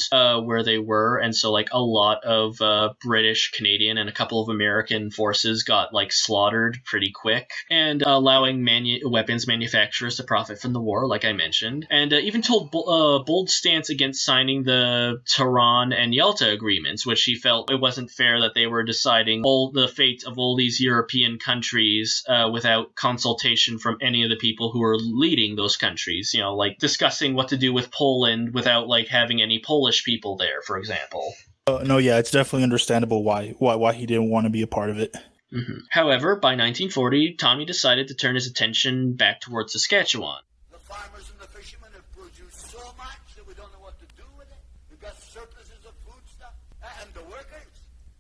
where they were, and so a lot of British, Canadian, and a couple of American forces got slaughtered pretty quick, and allowing weapons manufacturers to profit from the war, like I mentioned, and even told bold stance against signing the Tehran and Yalta agreements, which he felt it wasn't fair that they were deciding all the fate of all these European countries without consultation from any of the people who were leading those countries, discussing what to do with Poland without having any Polish people there, for example. It's definitely understandable why he didn't want to be a part of it. Mm-hmm. However, by 1940, Tommy decided to turn his attention back towards Saskatchewan. The farmers and the fishermen have produced so much that we don't know what to do with it. We've got surpluses of foodstuff. And the workers,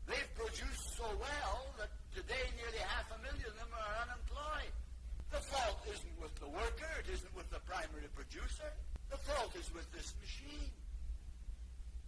they've produced so well that today nearly 500,000 of them are unemployed. The fault isn't with the worker, it isn't with the primary producer. The fault is with this machine.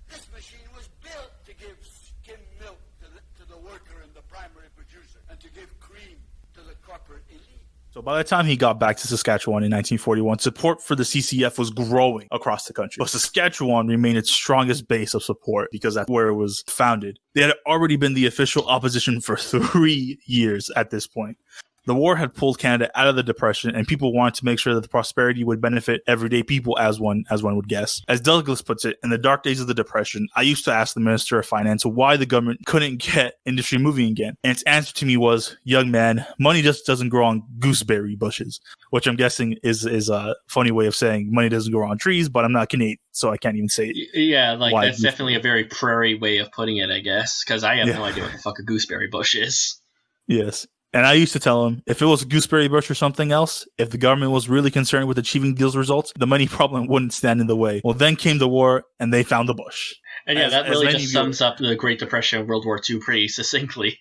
This machine was built to give skim milk to the worker and the primary producer, and to give cream to the corporate elite. So by the time he got back to Saskatchewan in 1941, support for the CCF was growing across the country. But Saskatchewan remained its strongest base of support because that's where it was founded. They had already been the official opposition for 3 years at this point. The war had pulled Canada out of the Depression, and people wanted to make sure that the prosperity would benefit everyday people, as one would guess. As Douglas puts it, in the dark days of the Depression, I used to ask the Minister of Finance why the government couldn't get industry moving again. And its answer to me was, young man, money just doesn't grow on gooseberry bushes, which I'm guessing is a funny way of saying money doesn't grow on trees, but I'm not Canadian, so I can't even say it. Yeah, that's definitely a very prairie way of putting it, I guess, because I have no idea what the fuck a gooseberry bush is. Yes. And I used to tell him, if it was a gooseberry bush or something else, if the government was really concerned with achieving these results, the money problem wouldn't stand in the way. Well, then came the war, and they found the bush. And that really just sums up the Great Depression and World War II pretty succinctly.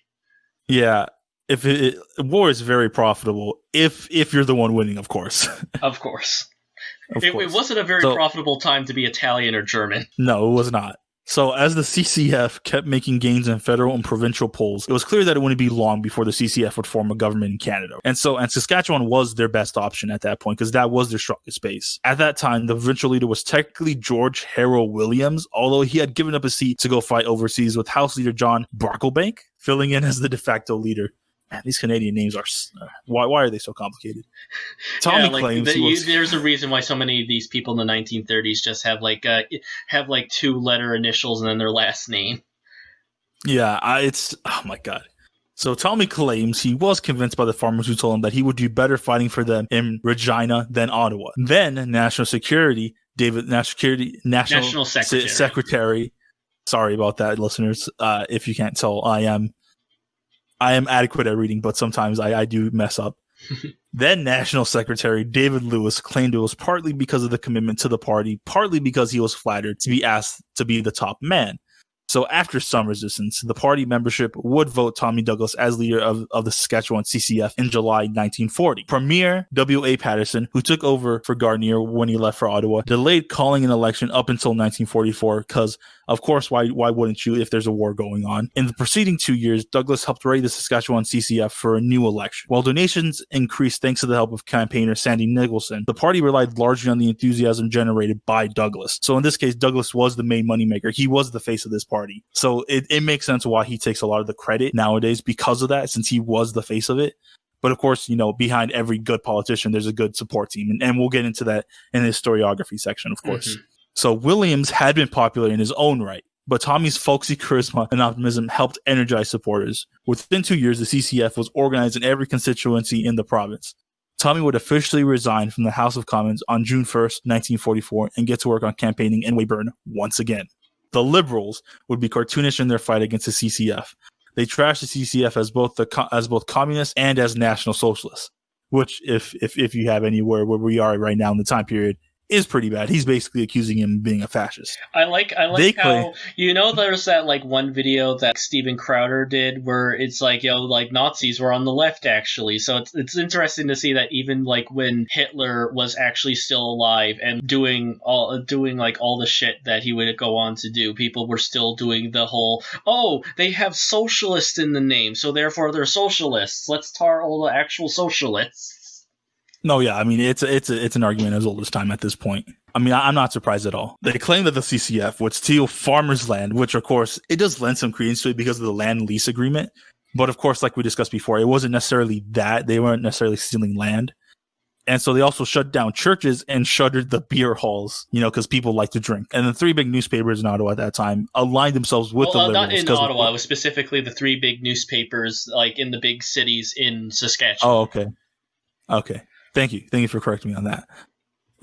Yeah. War is very profitable, if you're the one winning, of course. Of course. It wasn't a very profitable time to be Italian or German. No, it was not. So as the CCF kept making gains in federal and provincial polls, it was clear that it wouldn't be long before the CCF would form a government in Canada. And Saskatchewan was their best option at that point because that was their strongest base. At that time, the provincial leader was technically George Harold Williams, although he had given up his seat to go fight overseas, with House Leader John Brocklebank filling in as the de facto leader. Man, these Canadian names are why are they so complicated? Tommy claims there's a reason why so many of these people in the 1930s just have 2-letter initials and then their last name. Yeah, it's oh my god. So Tommy claims he was convinced by the farmers who told him that he would do better fighting for them in Regina than Ottawa. Then National Secretary. Sorry about that, listeners. If you can't tell, I am adequate at reading, but sometimes I do mess up. Then National Secretary David Lewis claimed it was partly because of the commitment to the party, partly because he was flattered to be asked to be the top man. So after some resistance, the party membership would vote Tommy Douglas as leader of the Saskatchewan CCF in July 1940. Premier W.A. Patterson, who took over for Gardner when he left for Ottawa, delayed calling an election up until 1944 because, of course, why wouldn't you if there's a war going on? In the preceding 2 years, Douglas helped ready the Saskatchewan CCF for a new election. While donations increased thanks to the help of campaigner Sandy Nicholson, the party relied largely on the enthusiasm generated by Douglas. So in this case, Douglas was the main moneymaker. He was the face of this party. So it makes sense why he takes a lot of the credit nowadays because of that, since he was the face of it. But of course, behind every good politician, there's a good support team. And we'll get into that in the historiography section, of course. Mm-hmm. So Williams had been popular in his own right, but Tommy's folksy charisma and optimism helped energize supporters. Within 2 years, the CCF was organized in every constituency in the province. Tommy would officially resign from the House of Commons on June 1st, 1944, and get to work on campaigning in Weyburn once again. The Liberals would be cartoonish in their fight against the CCF. they trashed the CCF as both communist and as National Socialist, which if you have anywhere where we are right now in the time period, is pretty bad. He's basically accusing him of being a fascist. I like how, there's that like one video that Steven Crowder did where it's like, like Nazis were on the left actually. So it's interesting to see that even like when Hitler was actually still alive and doing like all the shit that he would go on to do, people were still doing the whole, they have socialist in the name, so therefore they're socialists. Let's tar all the actual socialists. No, yeah, I mean, it's an argument as old as time at this point. I mean, I'm not surprised at all. They claim that the CCF would steal farmers' land, which, of course, it does lend some credence to it because of the land lease agreement. But, of course, like we discussed before, it wasn't necessarily that. They weren't necessarily stealing land. And so they also shut down churches and shuttered the beer halls, because people like to drink. And the three big newspapers in Ottawa at that time aligned themselves with the Liberals. Not in Ottawa. It was specifically the three big newspapers, like in the big cities in Saskatchewan. Oh, okay. Okay. Thank you for correcting me on that.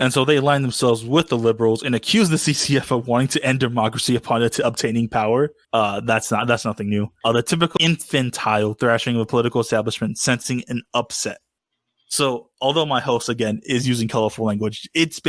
And so they aligned themselves with the Liberals and accused the CCF of wanting to end democracy upon obtaining power. That's nothing new. The typical infantile thrashing of the political establishment, sensing an upset. So, although my host again is using colorful language, it's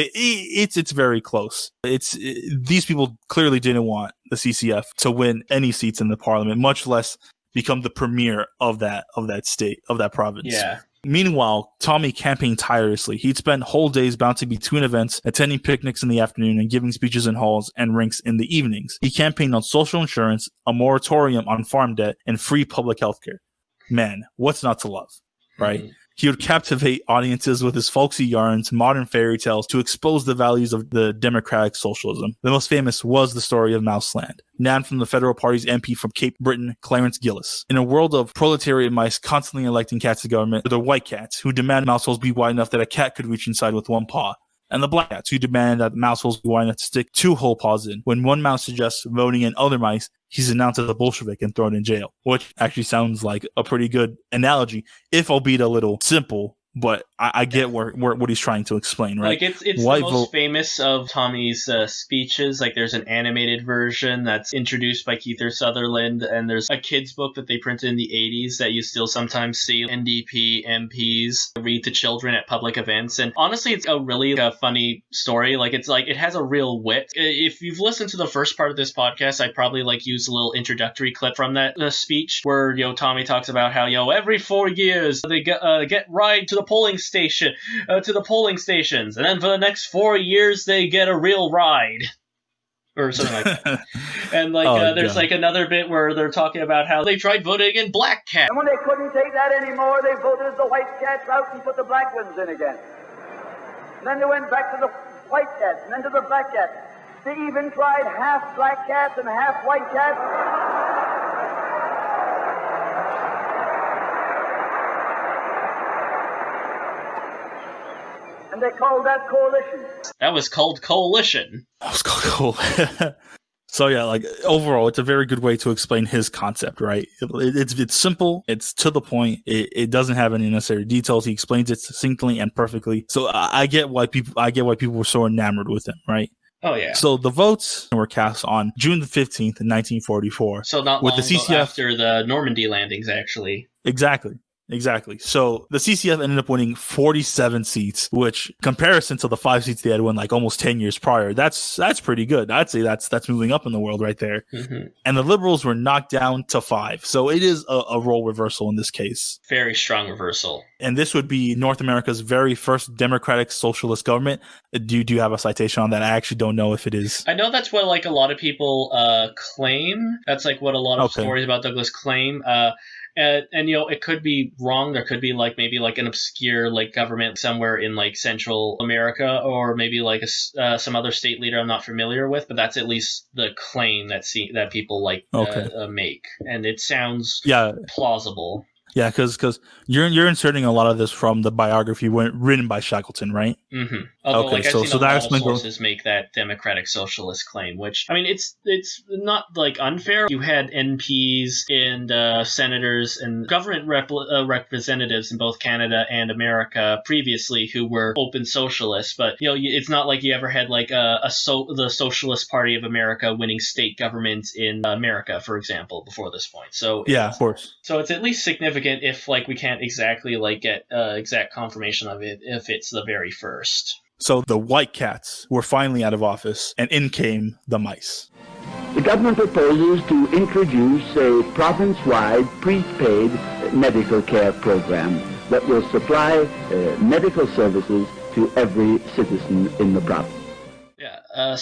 very close. These people clearly didn't want the CCF to win any seats in the parliament, much less become the premier of that state, of that province. Yeah. Meanwhile, Tommy campaigned tirelessly. He'd spend whole days bouncing between events, attending picnics in the afternoon and giving speeches in halls and rinks in the evenings. He campaigned on social insurance, a moratorium on farm debt, and free public health care. Man, what's not to love, right? Mm-hmm. He would captivate audiences with his folksy yarns, modern fairy tales to expose the values of the democratic socialism. The most famous was the story of Mouseland, named from the Federal Party's MP from Cape Breton, Clarence Gillis. In a world of proletariat mice constantly electing cats to government, there are white cats who demand mouse holes be wide enough that a cat could reach inside with one paw, and the black cats who demand that the mouse holes be wide enough to stick two whole paws in. When one mouse suggests voting in other mice, he's announced as a Bolshevik and thrown in jail, which actually sounds like a pretty good analogy, if albeit a little simple. But I get what he's trying to explain, right? Like it's the most famous of Tommy's speeches. Like there's an animated version that's introduced by Keith Sutherland, and there's a kid's book that they printed in the 80s that you still sometimes see NDP MPs read to children at public events. And honestly, it's a really funny story. Like it has a real wit. If you've listened to the first part of this podcast, I'd probably use a little introductory clip from that speech where Tommy talks about how every 4 years they get ride to the polling stations, and then for the next 4 years they get a real ride, or something like that. And there's another bit where they're talking about how they tried voting in black cats. And when they couldn't take that anymore, they voted the white cats out and put the black ones in again. And then they went back to the white cats and then to the black cats. They even tried half black cats and half white cats. And they called that coalition. That was called coalition. So yeah, overall, it's a very good way to explain his concept, right? It's simple, it's to the point, it doesn't have any unnecessary details. He explains it succinctly and perfectly. So I get why people were so enamored with him, right? Oh yeah. So the votes were cast on June the 15th, 1944. So not long after the Normandy landings, actually. Exactly. So the CCF ended up winning 47 seats, which comparison to the 5 seats they had won almost 10 years prior, that's pretty good. I'd say that's moving up in the world right there. Mm-hmm. And the Liberals were knocked down to 5. So it is a role reversal in this case. Very strong reversal. And this would be North America's very first democratic socialist government. Do you have a citation on that? I actually don't know if it is. I know that's what a lot of people claim. That's what a lot of stories about Douglas claim. And it could be wrong. There could be maybe an obscure government somewhere in Central America, or maybe some other state leader I'm not familiar with. But that's at least the claim that people make, and it sounds plausible. Yeah, because you're inserting a lot of this from the biography written by Shackleton, right? Mm-hmm. Although, Okay, I've so seen a that lot of sources make that democratic socialist claim, which, I mean, it's not, like, unfair. You had MPs and senators and government representatives in both Canada and America previously who were open socialists, but, you know, it's not like you ever had, like, the Socialist Party of America winning state government in America, for example, before this point. So yeah, of course. So it's at least significant if, like, we can't exactly, like, get exact confirmation of it if it's the very first. So the white cats were finally out of office, and in came the mice. The government proposes to introduce a province-wide prepaid medical care program that will supply medical services to every citizen in the province.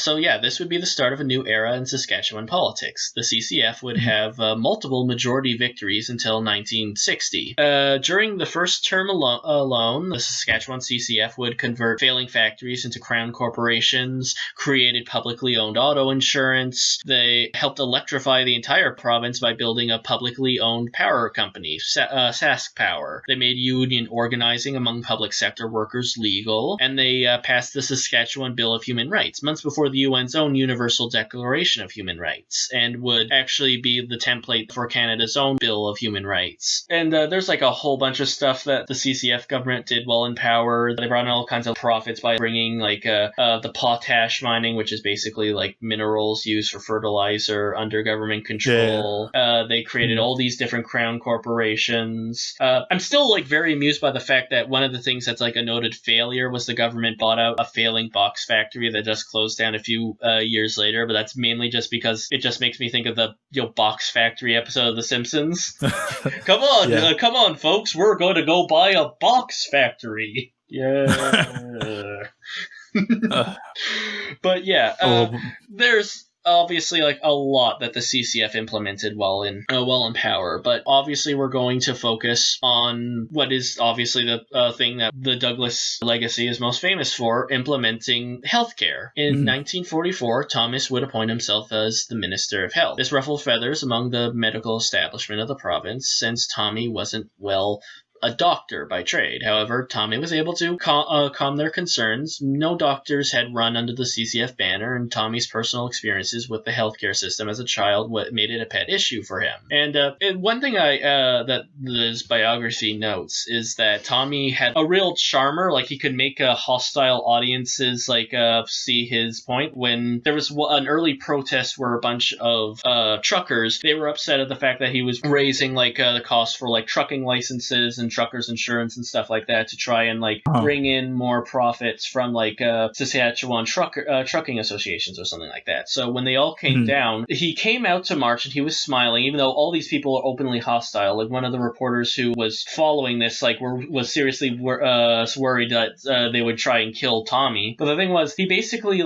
Yeah, this would be the start of a new era in Saskatchewan politics. The CCF would have multiple majority victories until 1960. During the first term alone, the Saskatchewan CCF would convert failing factories into crown corporations, created publicly owned auto insurance. They helped electrify the entire province by building a publicly owned power company, Sask Power. They made union organizing among public sector workers legal, and they passed the Saskatchewan Bill of Human Rights, months before the UN's own Universal Declaration of Human Rights, and would actually be the template for Canada's own Bill of Human Rights. And there's like a whole bunch of stuff that the CCF government did while in power. They brought in all kinds of profits by bringing like the potash mining, which is basically like minerals used for fertilizer, under government control. Yeah. They created all these different crown corporations. I'm still like very amused by the fact that one of the things that's like a noted failure was the government bought out a failing box factory that just closed down a few years later, but that's mainly just because it just makes me think of the box factory episode of The Simpsons. Come on, folks, we're going to go buy a box factory. Yeah. But yeah, there's obviously like a lot that the CCF implemented while in power, but obviously we're going to focus on what is obviously the thing that the Douglas legacy is most famous for, implementing healthcare. In 1944, Thomas would appoint himself as the Minister of Health. This ruffled feathers among the medical establishment of the province, since Tommy wasn't a doctor by trade. However, Tommy was able to calm their concerns. No doctors had run under the CCF banner, and Tommy's personal experiences with the healthcare system as a child made it a pet issue for him. And one thing that this biography notes is that Tommy had a real charmer. Like, he could make hostile audiences see his point. When there was an early protest where a bunch of truckers, they were upset at the fact that he was raising the cost for trucking licenses and truckers insurance and stuff like that to try and bring in more profits from Saskatchewan trucking associations or something like that. So when they all came down, he came out to march and he was smiling, even though all these people are openly hostile. Like, one of the reporters who was following this was seriously worried that they would try and kill Tommy. But the thing was, he basically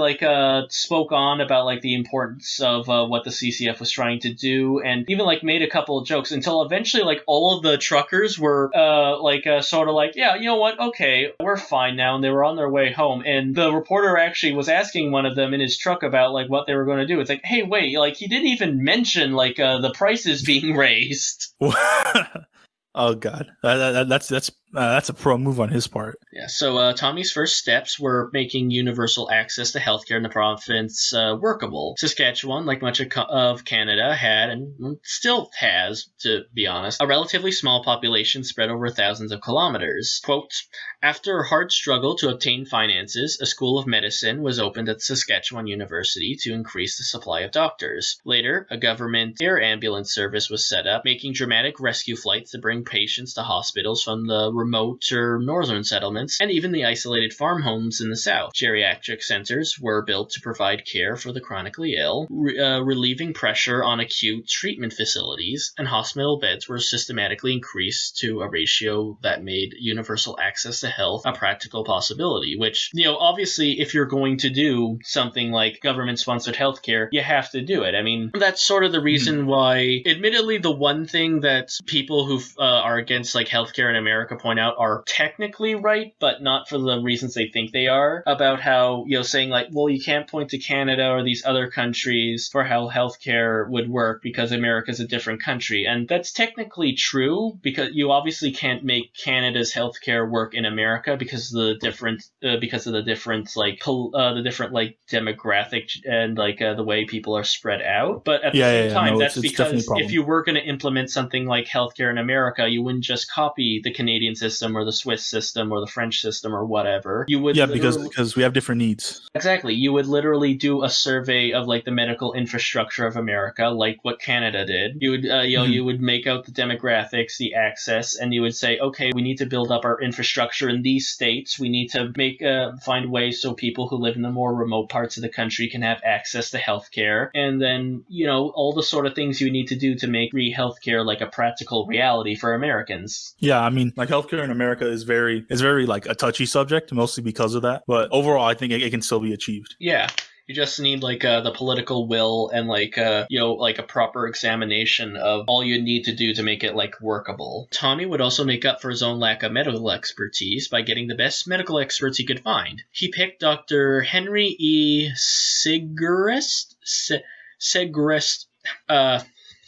spoke on about the importance of what the CCF was trying to do, and even made a couple of jokes until eventually all of the truckers were yeah, you know what, okay, we're fine now, and they were on their way home, and the reporter actually was asking one of them in his truck about what they were going to do. It's hey, wait, he didn't even mention the prices being raised. Oh God, that's a pro move on his part. Yeah. So Tommy's first steps were making universal access to healthcare in the province workable. Saskatchewan, like much of Canada, had and still has, to be honest, a relatively small population spread over thousands of kilometers. Quote, after a hard struggle to obtain finances, a school of medicine was opened at Saskatchewan University to increase the supply of doctors. Later, a government air ambulance service was set up, making dramatic rescue flights to bring patients to hospitals from the remote or northern settlements, and even the isolated farm homes in the south. Geriatric centers were built to provide care for the chronically ill, relieving pressure on acute treatment facilities, and hospital beds were systematically increased to a ratio that made universal access to health a practical possibility, which, obviously, if you're going to do something like government-sponsored healthcare, you have to do it. I mean, that's sort of the reason why, admittedly, the one thing that people who are against healthcare in America point point out are technically right, but not for the reasons they think they are, about how, saying like, well, you can't point to Canada or these other countries for how healthcare would work because America's a different country. And that's technically true, because you obviously can't make Canada's healthcare work in America because of the different demographic and the way people are spread out. But at the same time, that's because if you were going to implement something like healthcare in America, you wouldn't just copy the Canadian system or the Swiss system or the French system or whatever. You would because we have different needs. Exactly. You would literally do a survey of the medical infrastructure of America, like what Canada did. You would you would make out the demographics, the access, and you would say, okay, we need to build up our infrastructure in these states. We need to find ways so people who live in the more remote parts of the country can have access to healthcare, and then all the sort of things you need to do to make free healthcare like a practical reality for Americans. Yeah, I mean, healthcare in America is very a touchy subject, mostly because of that. But overall, I think it can still be achieved. Yeah. You just need the political will and a proper examination of all you need to do to make it workable. Tommy would also make up for his own lack of medical expertise by getting the best medical experts he could find. He picked Dr. Henry E. Segrest.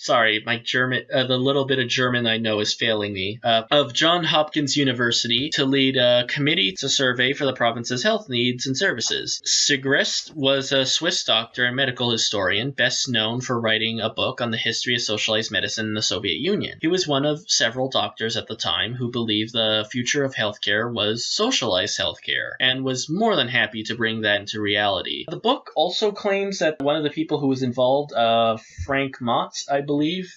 Sorry, my German, the little bit of German I know is failing me, of Johns Hopkins University to lead a committee to survey for the province's health needs and services. Segrest was a Swiss doctor and medical historian, best known for writing a book on the history of socialized medicine in the Soviet Union. He was one of several doctors at the time who believed the future of healthcare was socialized healthcare, and was more than happy to bring that into reality. The book also claims that one of the people who was involved, Frank Motz, I believe,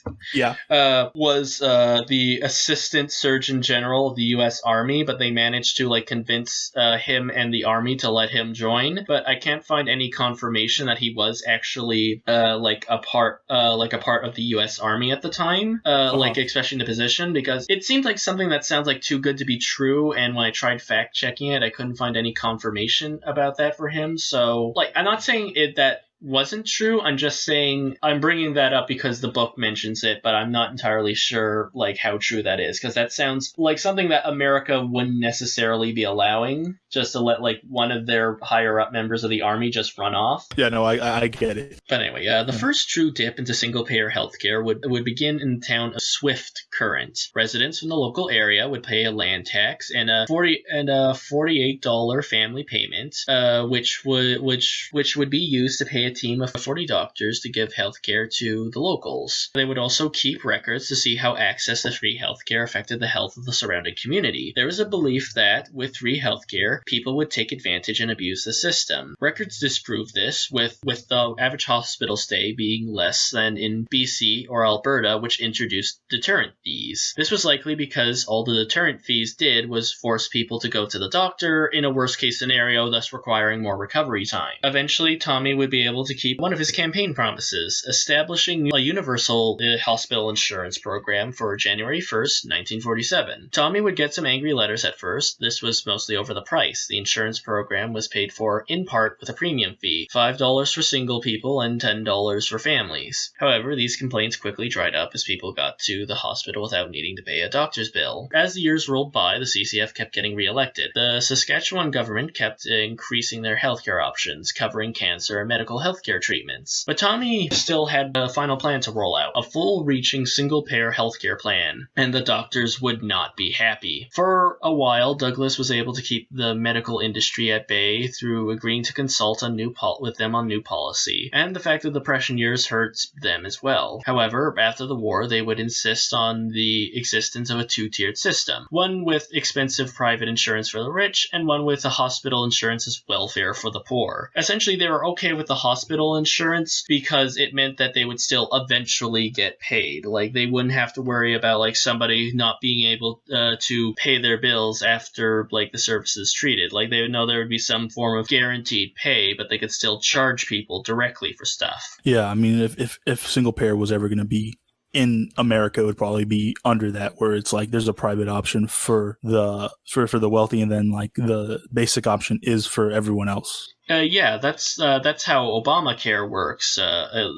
was the assistant surgeon general of the U.S. Army, but they managed to convince him and the Army to let him join. But I can't find any confirmation that he was actually a part of the U.S. Army at the time, especially in the position, because it seemed like something that sounds too good to be true. And when I tried fact checking it, I couldn't find any confirmation about that for him. So I'm not saying that wasn't true. I'm just saying I'm bringing that up because the book mentions it, but I'm not entirely sure how true that is, because that sounds like something that America wouldn't necessarily be allowing, just to let one of their higher up members of the Army just run off. Yeah, no, I get it. But anyway, the first true dip into single payer healthcare would begin in the town of Swift Current. Residents from the local area would pay a land tax and a $48 family payment, which would be used to pay a team of 40 doctors to give healthcare to the locals. They would also keep records to see how access to free healthcare affected the health of the surrounding community. There was a belief that with free healthcare, people would take advantage and abuse the system. Records disprove this, with the average hospital stay being less than in BC or Alberta, which introduced deterrent fees. This was likely because all the deterrent fees did was force people to go to the doctor in a worst case scenario, thus requiring more recovery time. Eventually, Tommy would be able to keep one of his campaign promises, establishing a universal hospital insurance program for January 1st, 1947. Tommy would get some angry letters at first. This was mostly over the price. The insurance program was paid for in part with a premium fee, $5 for single people and $10 for families. However, these complaints quickly dried up as people got to the hospital without needing to pay a doctor's bill. As the years rolled by, the CCF kept getting re-elected. The Saskatchewan government kept increasing their healthcare options, covering cancer and medical healthcare treatments. But Tommy still had a final plan to roll out, a full-reaching single-payer healthcare plan, and the doctors would not be happy. For a while, Douglas was able to keep the medical industry at bay through agreeing to consult with them on new policy, and the fact of the Depression years hurt them as well. However, after the war, they would insist on the existence of a two-tiered system, one with expensive private insurance for the rich, and one with a hospital insurance as welfare for the poor. Essentially, they were okay with the hospital insurance because it meant that they would still eventually get paid. They wouldn't have to worry about somebody not being able to pay their bills after the service is treated. They would know there would be some form of guaranteed pay, but they could still charge people directly for stuff. Yeah, I mean, if single payer was ever going to be in America, it would probably be under that, where it's there's a private option for the wealthy, and then the basic option is for everyone else. Yeah, that's how Obamacare works,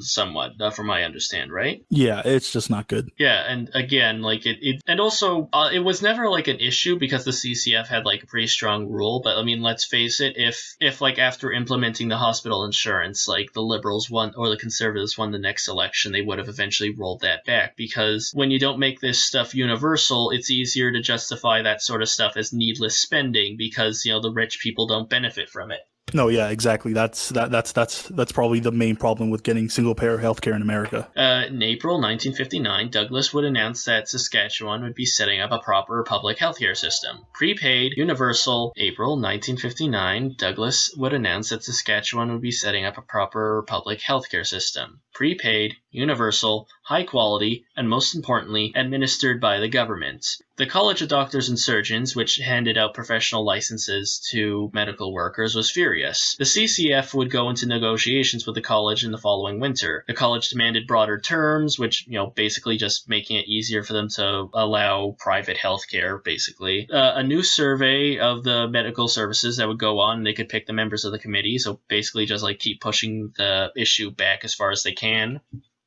somewhat, from what I understand, right? Yeah, it's just not good. Yeah, and again, like and also it was never like an issue because the CCF had like a pretty strong rule. But I mean, let's face it, if like after implementing the hospital insurance, like the Liberals won or the Conservatives won the next election, they would have eventually rolled that back, because when you don't make this stuff universal, it's easier to justify that sort of stuff as needless spending because the rich people don't benefit from it. No, yeah, exactly. That's probably the main problem with getting single-payer healthcare in America. In April 1959, Douglas would announce that Saskatchewan would be setting up a proper public healthcare system. Prepaid, universal. April 1959, Douglas would announce that Saskatchewan would be setting up a proper public healthcare system. Prepaid, universal, high quality, and most importantly, administered by the government. The College of Doctors and Surgeons, which handed out professional licenses to medical workers, was furious. The CCF would go into negotiations with the college in the following winter. The college demanded broader terms, which, basically just making it easier for them to allow private health care, basically. A new survey of the medical services that would go on, and they could pick the members of the committee, so basically just like keep pushing the issue back as far as they can.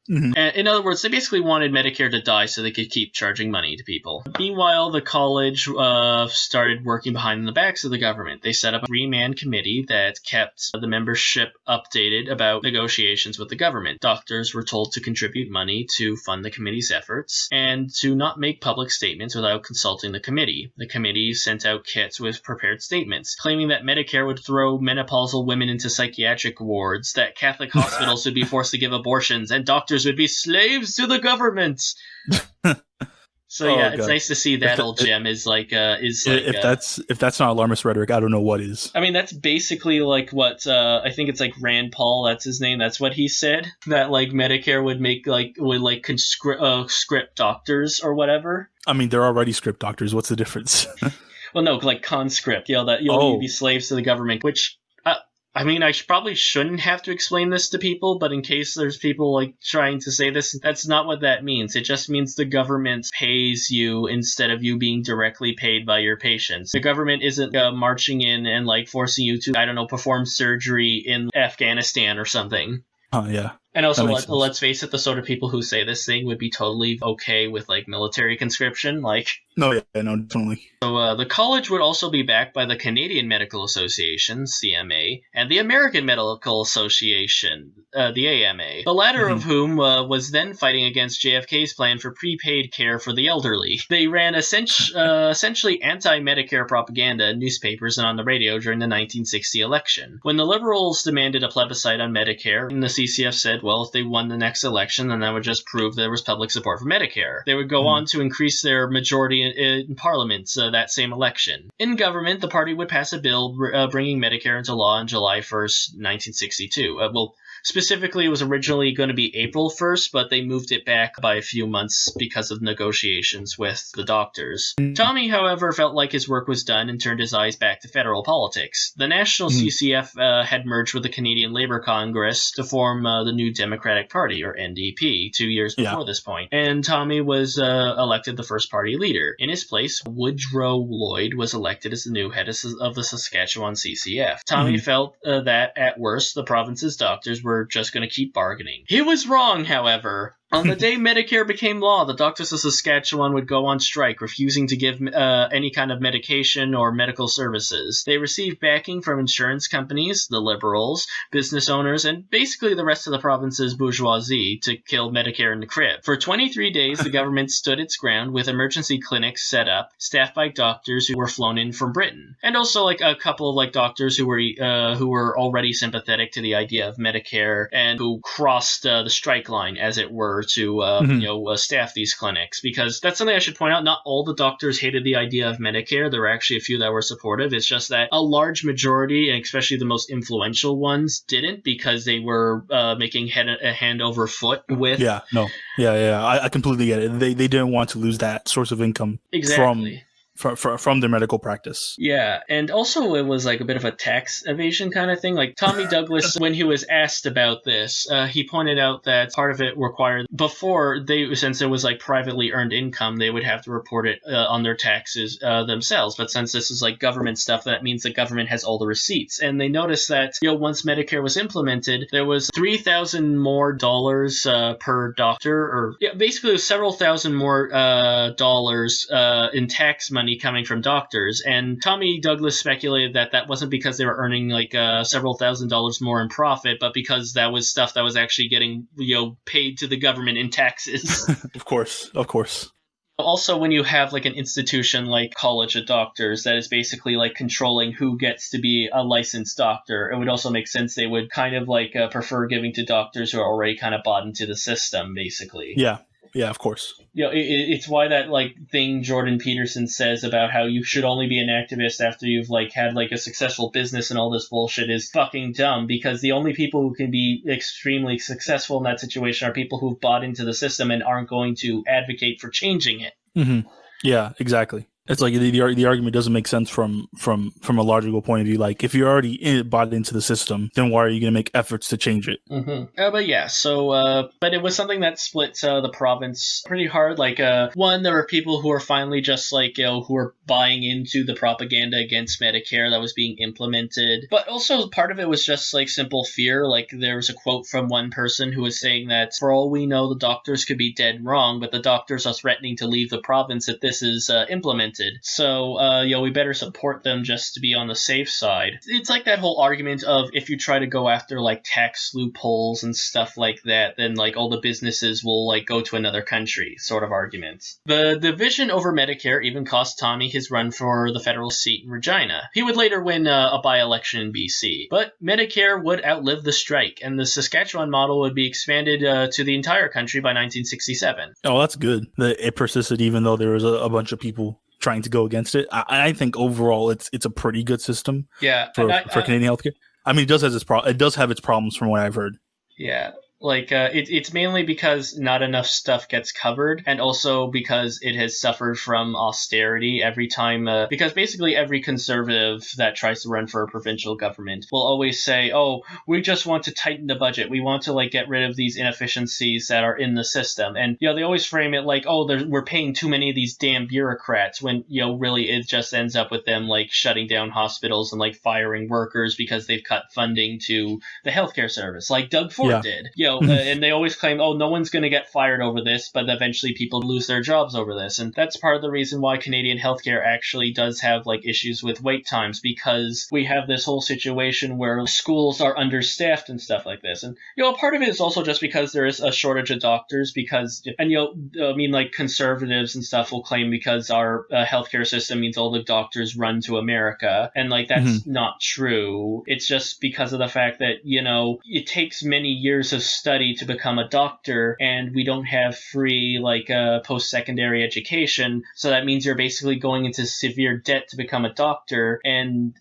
Mm-hmm. In other words, they basically wanted Medicare to die so they could keep charging money to people. Meanwhile, the college started working behind the backs of the government. They set up a 3-man committee that kept the membership updated about negotiations with the government. Doctors were told to contribute money to fund the committee's efforts and to not make public statements without consulting the committee. The committee sent out kits with prepared statements, claiming that Medicare would throw menopausal women into psychiatric wards, that Catholic hospitals would be forced to give abortions, and doctors would be slaves to the government. So yeah, it's nice to see that old gem is like if that's not alarmist rhetoric, I don't know what is. I mean, that's basically like what I think it's like Rand Paul. That's his name. That's what he said. That like Medicare would conscript doctors or whatever. I mean, they're already script doctors. What's the difference? Well, no, like conscript. That you'll be slaves to the government, which. I mean, I probably shouldn't have to explain this to people, but in case there's people like trying to say this, that's not what that means. It just means the government pays you instead of you being directly paid by your patients. The government isn't marching in and like forcing you to, I don't know, perform surgery in Afghanistan or something. Oh, yeah. And also, let's face it, the sort of people who say this thing would be totally okay with like military conscription, like. No, definitely. So the college would also be backed by the Canadian Medical Association, CMA, and the American Medical Association, the AMA, the latter of whom was then fighting against JFK's plan for prepaid care for the elderly. They ran essentially anti-Medicare propaganda in newspapers and on the radio during the 1960 election. When the Liberals demanded a plebiscite on Medicare, and the CCF said, well, if they won the next election, then that would just prove there was public support for Medicare. They would go on to increase their majority in Parliament that same election. In government, the party would pass a bill bringing Medicare into law on July 1st, 1962. Specifically, it was originally going to be April 1st, but they moved it back by a few months because of negotiations with the doctors. Tommy, however, felt like his work was done and turned his eyes back to federal politics. The National CCF had merged with the Canadian Labour Congress to form the New Democratic Party, or NDP, 2 years before this point. And Tommy was elected the first party leader. In his place, Woodrow Lloyd was elected as the new head of the Saskatchewan CCF. Tommy felt that, at worst, the province's doctors were just going to keep bargaining. He was wrong, however. On the day Medicare became law, the doctors of Saskatchewan would go on strike, refusing to give any kind of medication or medical services. They received backing from insurance companies, the Liberals, business owners, and basically the rest of the province's bourgeoisie to kill Medicare in the crib. For 23 days, the government stood its ground with emergency clinics set up, staffed by doctors who were flown in from Britain, and also like a couple of like doctors who were already sympathetic to the idea of Medicare and who crossed the strike line, as it were, to staff these clinics, because that's something I should point out. Not all the doctors hated the idea of Medicare. There were actually a few that were supportive. It's just that a large majority, and especially the most influential ones, didn't, because they were making a hand over foot with. I completely get it. They didn't want to lose that source of income. Exactly. from their medical practice. Yeah, and also it was like a bit of a tax evasion kind of thing. Like Tommy Douglas, when he was asked about this, he pointed out that part of it required, before since it was like privately earned income, they would have to report it on their taxes themselves. But since this is like government stuff, that means the government has all the receipts. And they noticed that, once Medicare was implemented, there was $3,000 more per doctor, or basically it was several thousand more dollars in tax money coming from doctors. And Tommy Douglas speculated that wasn't because they were earning like several $1,000s more in profit, but because that was stuff that was actually getting paid to the government in taxes. Of course. Also, when you have like an institution like College of Doctors that is basically like controlling who gets to be a licensed doctor, it would also make sense they would kind of like prefer giving to doctors who are already kind of bought into the system, basically. Yeah, of course. It's why that like thing Jordan Peterson says about how you should only be an activist after you've like had like a successful business and all this bullshit is fucking dumb, because the only people who can be extremely successful in that situation are people who've bought into the system and aren't going to advocate for changing it. Mm-hmm. Yeah, exactly. It's like the argument doesn't make sense from a logical point of view. Like, if you're already bought into the system, then why are you going to make efforts to change it? Mm-hmm. But it was something that split the province pretty hard. Like, one, there were people who were finally just like, who were buying into the propaganda against Medicare that was being implemented. But also part of it was just like simple fear. Like, there was a quote from one person who was saying that for all we know, the doctors could be dead wrong, but the doctors are threatening to leave the province if this is implemented. So, we better support them just to be on the safe side. It's like that whole argument of if you try to go after like tax loopholes and stuff like that, then like all the businesses will like go to another country sort of argument. The division over Medicare even cost Tommy his run for the federal seat in Regina. He would later win a by-election in BC. But Medicare would outlive the strike, and the Saskatchewan model would be expanded to the entire country by 1967. Oh, that's good. It persisted even though there was a bunch of people trying to go against it. I think overall it's a pretty good system. Yeah, for Canadian healthcare. I mean, it does have its problems from what I've heard. Yeah. Like, it's mainly because not enough stuff gets covered, and also because it has suffered from austerity every time, because basically every conservative that tries to run for a provincial government will always say, oh, we just want to tighten the budget. We want to, like, get rid of these inefficiencies that are in the system. And, they always frame it like, oh, we're paying too many of these damn bureaucrats, when, really it just ends up with them, like, shutting down hospitals and, like, firing workers because they've cut funding to the healthcare service, like Doug Ford did. And they always claim, oh, no one's going to get fired over this, but eventually people lose their jobs over this. And that's part of the reason why Canadian healthcare actually does have like issues with wait times, because we have this whole situation where schools are understaffed and stuff like this. And, part of it is also just because there is a shortage of doctors, like conservatives and stuff will claim because our healthcare system means all the doctors run to America. And like, that's not true. It's just because of the fact that, it takes many years of study to become a doctor, and we don't have free post-secondary education, so that means you're basically going into severe debt to become a doctor. And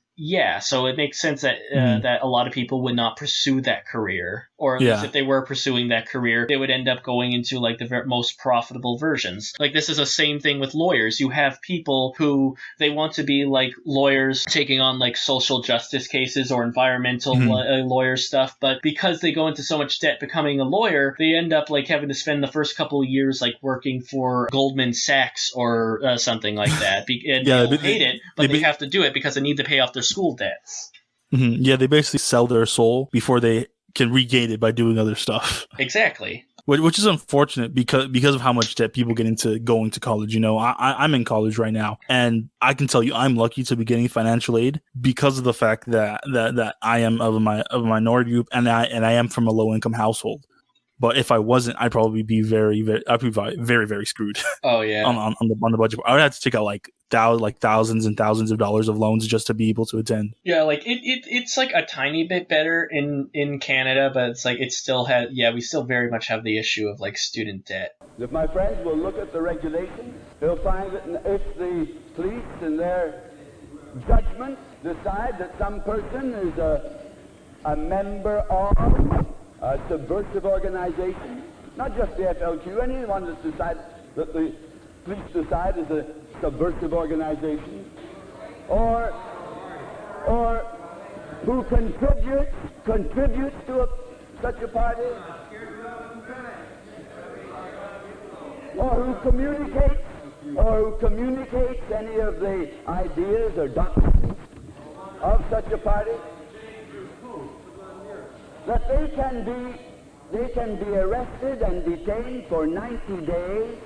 so it makes sense that that a lot of people would not pursue that career, or at least if they were pursuing that career, they would end up going into like the most profitable versions. Like, this is the same thing with lawyers. You have people who they want to be like lawyers taking on like social justice cases or environmental lawyer stuff, but because they go into so much debt becoming a lawyer, they end up like having to spend the first couple of years like working for Goldman Sachs or something like that. And they hate it, but they have to do it because they need to pay off their school debts. Yeah, they basically sell their soul before they can regain it by doing other stuff. Exactly. Which is unfortunate because of how much debt people get into going to college. I'm in college right now, and I can tell you I'm lucky to be getting financial aid because of the fact that I am of a minority group, and I am from a low income household. But if I wasn't, I'd probably be very, very screwed. Oh yeah. on the budget, I would have to take out thousands and thousands of dollars of loans just to be able to attend. Yeah, like it's like a tiny bit better in Canada, but it's like it still has. Yeah, we still very much have the issue of like student debt. If my friends will look at the regulations, they'll find that if the police in their judgment decide that some person is a member of a subversive organization, not just the FLQ, anyone that decides that the police decide is a subversive organizations, or who contributes to such a party, or who communicates any of the ideas or doctrines of such a party, that they can be arrested and detained for 90 days,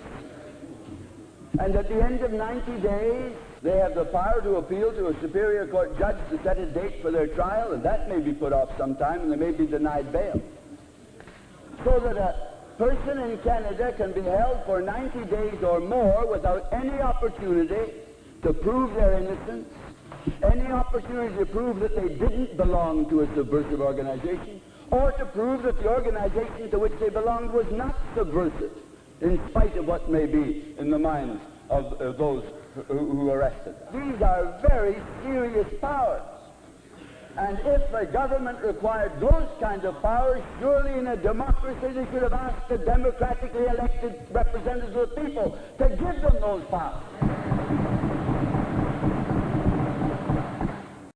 and at the end of 90 days they have the power to appeal to a superior court judge to set a date for their trial, and that may be put off sometime, and they may be denied bail. So that a person in Canada can be held for 90 days or more without any opportunity to prove their innocence, any opportunity to prove that they didn't belong to a subversive organization, or to prove that the organization to which they belonged was not subversive, in spite of what may be in the minds of those who arrested them. These are very serious powers. And if the government required those kinds of powers, surely in a democracy they should have asked the democratically elected representatives of the people to give them those powers.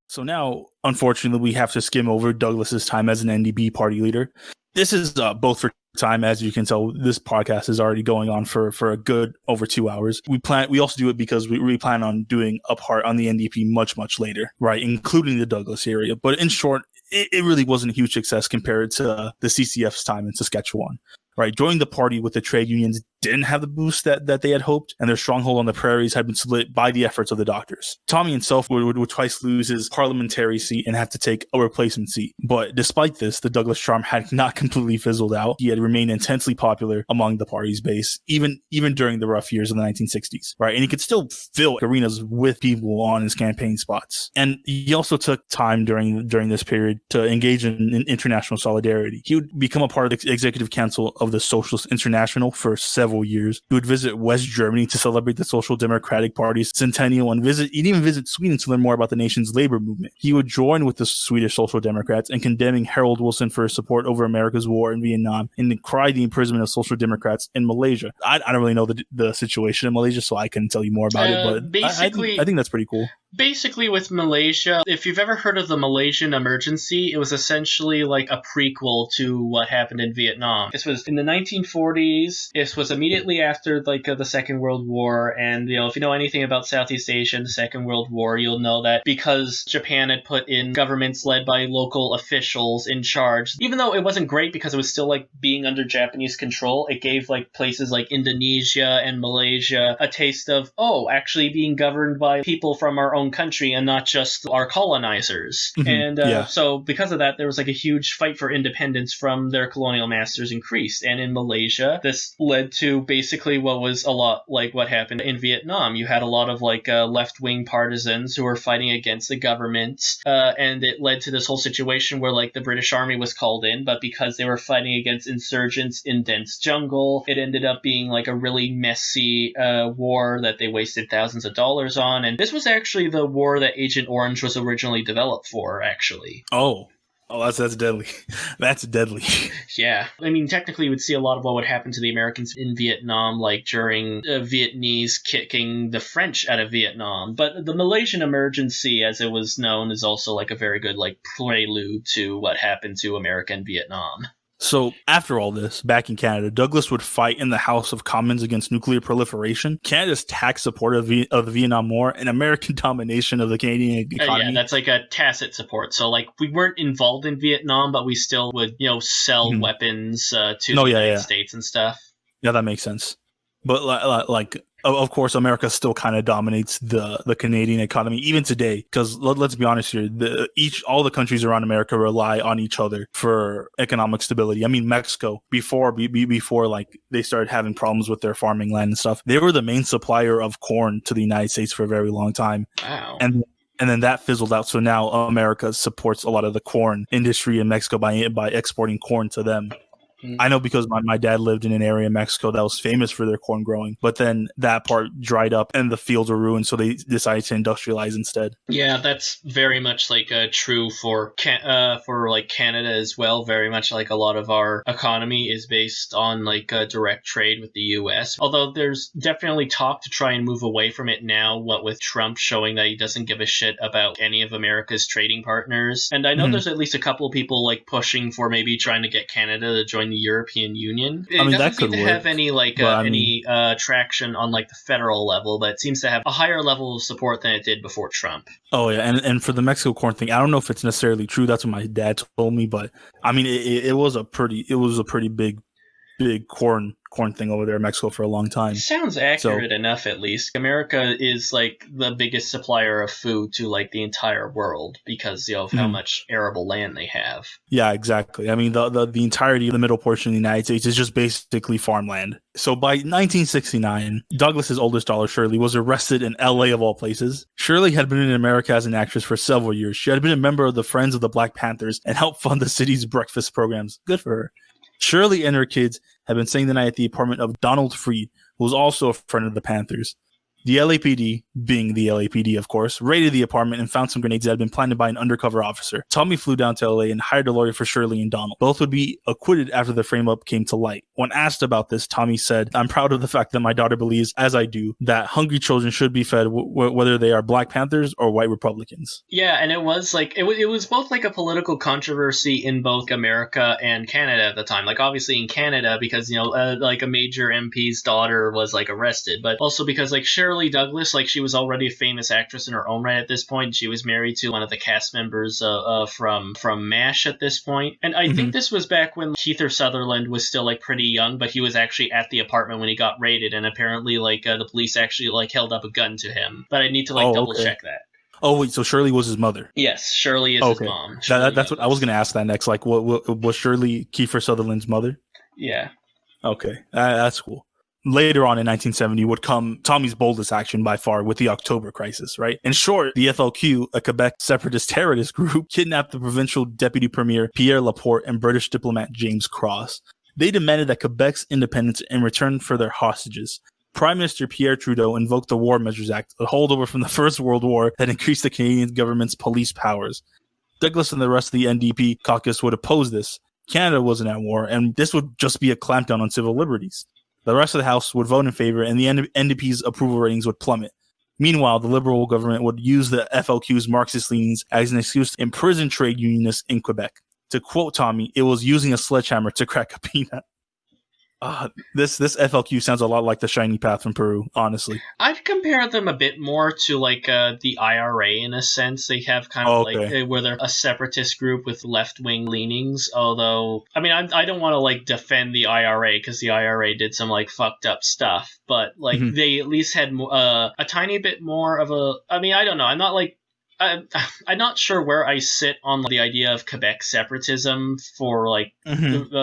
So now, unfortunately, we have to skim over Douglas's time as an NDP party leader. This is both for time, as you can tell. This podcast is already going on for a good over 2 hours. We also do it because we plan on doing a part on the NDP much later, right, including the Douglas area. But in short, it really wasn't a huge success compared to the CCF's time in Saskatchewan. Right, joining the party with the trade unions didn't have the boost that they had hoped, and their stronghold on the prairies had been split by the efforts of the doctors. Tommy himself would twice lose his parliamentary seat and have to take a replacement seat. But despite this, the Douglas charm had not completely fizzled out. He had remained intensely popular among the party's base, even during the rough years of the 1960s. Right, and he could still fill arenas with people on his campaign spots. And he also took time during this period to engage in international solidarity. He would become a part of the executive council of the Socialist International for several years. He would visit West Germany to celebrate the Social Democratic Party's centennial, and he'd even visit Sweden to learn more about the nation's labor movement. He would join with the Swedish Social Democrats in condemning Harold Wilson for his support over America's war in Vietnam, and decried the imprisonment of Social Democrats in Malaysia. I don't really know the situation in Malaysia, so I couldn't tell you more about it, but basically, I think that's pretty cool. Basically, with Malaysia, if you've ever heard of the Malaysian emergency, it was essentially like a prequel to what happened in Vietnam. This was in the 1940s. This was immediately after the Second World War, and if you know anything about Southeast Asia and the Second World War, you'll know that because Japan had put in governments led by local officials in charge, even though it wasn't great because it was still being under Japanese control, it gave places like Indonesia and Malaysia a taste of actually being governed by people from our own country and not just our colonizers. Mm-hmm. And so because of that, there was a huge fight for independence from their colonial masters increased. And in Malaysia, this led to basically what was a lot like what happened in Vietnam. You had a lot of left-wing partisans who were fighting against the government, and it led to this whole situation where the British Army was called in, but because they were fighting against insurgents in dense jungle, it ended up being a really messy war that they wasted thousands of dollars on. And this was actually the war that Agent Orange was originally developed for, actually. Oh, that's deadly. That's deadly. Yeah. I mean, technically, you would see a lot of what would happen to the Americans in Vietnam, during Vietnamese kicking the French out of Vietnam. But the Malaysian emergency, as it was known, is also a very good prelude to what happened to America in Vietnam. So after all this, back in Canada, Douglas would fight in the House of Commons against nuclear proliferation, Canada's tax support of the Vietnam War, and American domination of the Canadian economy. Yeah, that's a tacit support. So we weren't involved in Vietnam, but we still would, sell weapons to the United States and stuff. Yeah, that makes sense. But of course, America still kind of dominates the Canadian economy even today. Because let's be honest here, all the countries around America rely on each other for economic stability. I mean, Mexico before they started having problems with their farming land and stuff, they were the main supplier of corn to the United States for a very long time. Wow. And then that fizzled out. So now America supports a lot of the corn industry in Mexico by exporting corn to them. I know because my dad lived in an area in Mexico that was famous for their corn growing, but then that part dried up and the fields were ruined, so they decided to industrialize instead. Yeah, that's very much like true for like Canada as well. Very much like a lot of our economy is based on like direct trade with the U.S. Although there's definitely talk to try and move away from it now, what with Trump showing that he doesn't give a shit about any of America's trading partners. And I know there's at least a couple of people like pushing for maybe trying to get Canada to join the European Union. It doesn't seem to have any like traction on like the federal level, but it seems to have a higher level of support than it did before Trump. Oh yeah, and for the Mexico corn thing, I don't know if it's necessarily true. That's what my dad told me, but I mean, it was a pretty big corn thing over there in Mexico for a long time. It sounds accurate enough, at least. America is like the biggest supplier of food to like the entire world because of how much arable land they have. Yeah, exactly. I mean, the entirety of the middle portion of the United States is just basically farmland. So by 1969, Douglas's oldest daughter, Shirley, was arrested in LA of all places. Shirley had been in America as an actress for several years. She had been a member of the Friends of the Black Panthers and helped fund the city's breakfast programs. Good for her. Shirley and her kids had been staying the night at the apartment of Donald Freed, who was also a friend of the Panthers. The LAPD, being the LAPD of course, raided the apartment and found some grenades that had been planted by an undercover officer. Tommy flew down to LA and hired a lawyer for Shirley and Donald. Both would be acquitted after the frame-up came to light. When asked about this, Tommy said, "I'm proud of the fact that my daughter believes, as I do, that hungry children should be fed whether they are Black Panthers or white Republicans." Yeah, and it was like it was both like a political controversy in both America and Canada at the time. Like obviously in Canada because like a major MP's daughter was like arrested, but also because like Shirley Douglas, like she was already a famous actress in her own right at this point. She was married to one of the cast members from MASH at this point. And I think this was back when Kiefer Sutherland was still like pretty young, but he was actually at the apartment when he got raided, and apparently like the police actually like held up a gun to him. But I need to like double check that. Oh wait, so Shirley was his mother? Yes, Shirley is his mom. That's what I was going to ask that next. Like, what was Shirley Kiefer Sutherland's mother? Yeah. Okay, that's cool. Later on in 1970 would come Tommy's boldest action by far with the October Crisis, right? In short, the FLQ, a Quebec separatist terrorist group, kidnapped the provincial deputy premier Pierre Laporte and British diplomat James Cross. They demanded that Quebec's independence in return for their hostages. Prime Minister Pierre Trudeau invoked the War Measures Act, a holdover from the First World War that increased the Canadian government's police powers. Douglas and the rest of the NDP caucus would oppose this. Canada wasn't at war, and this would just be a clampdown on civil liberties. The rest of the House would vote in favor, and the NDP's approval ratings would plummet. Meanwhile, the Liberal government would use the FLQ's Marxist leanings as an excuse to imprison trade unionists in Quebec. To quote Tommy, it was using a sledgehammer to crack a peanut. This FLQ sounds a lot like the Shining Path from Peru, honestly. I'd compare them a bit more to like the IRA in a sense. They have kind of like where they're a separatist group with left-wing leanings. Although, I mean, I don't want to like defend the IRA because the IRA did some like fucked up stuff, but like they at least had a tiny bit more of a. I mean, I don't know. I'm not like. I'm not sure where I sit on the idea of Quebec separatism for like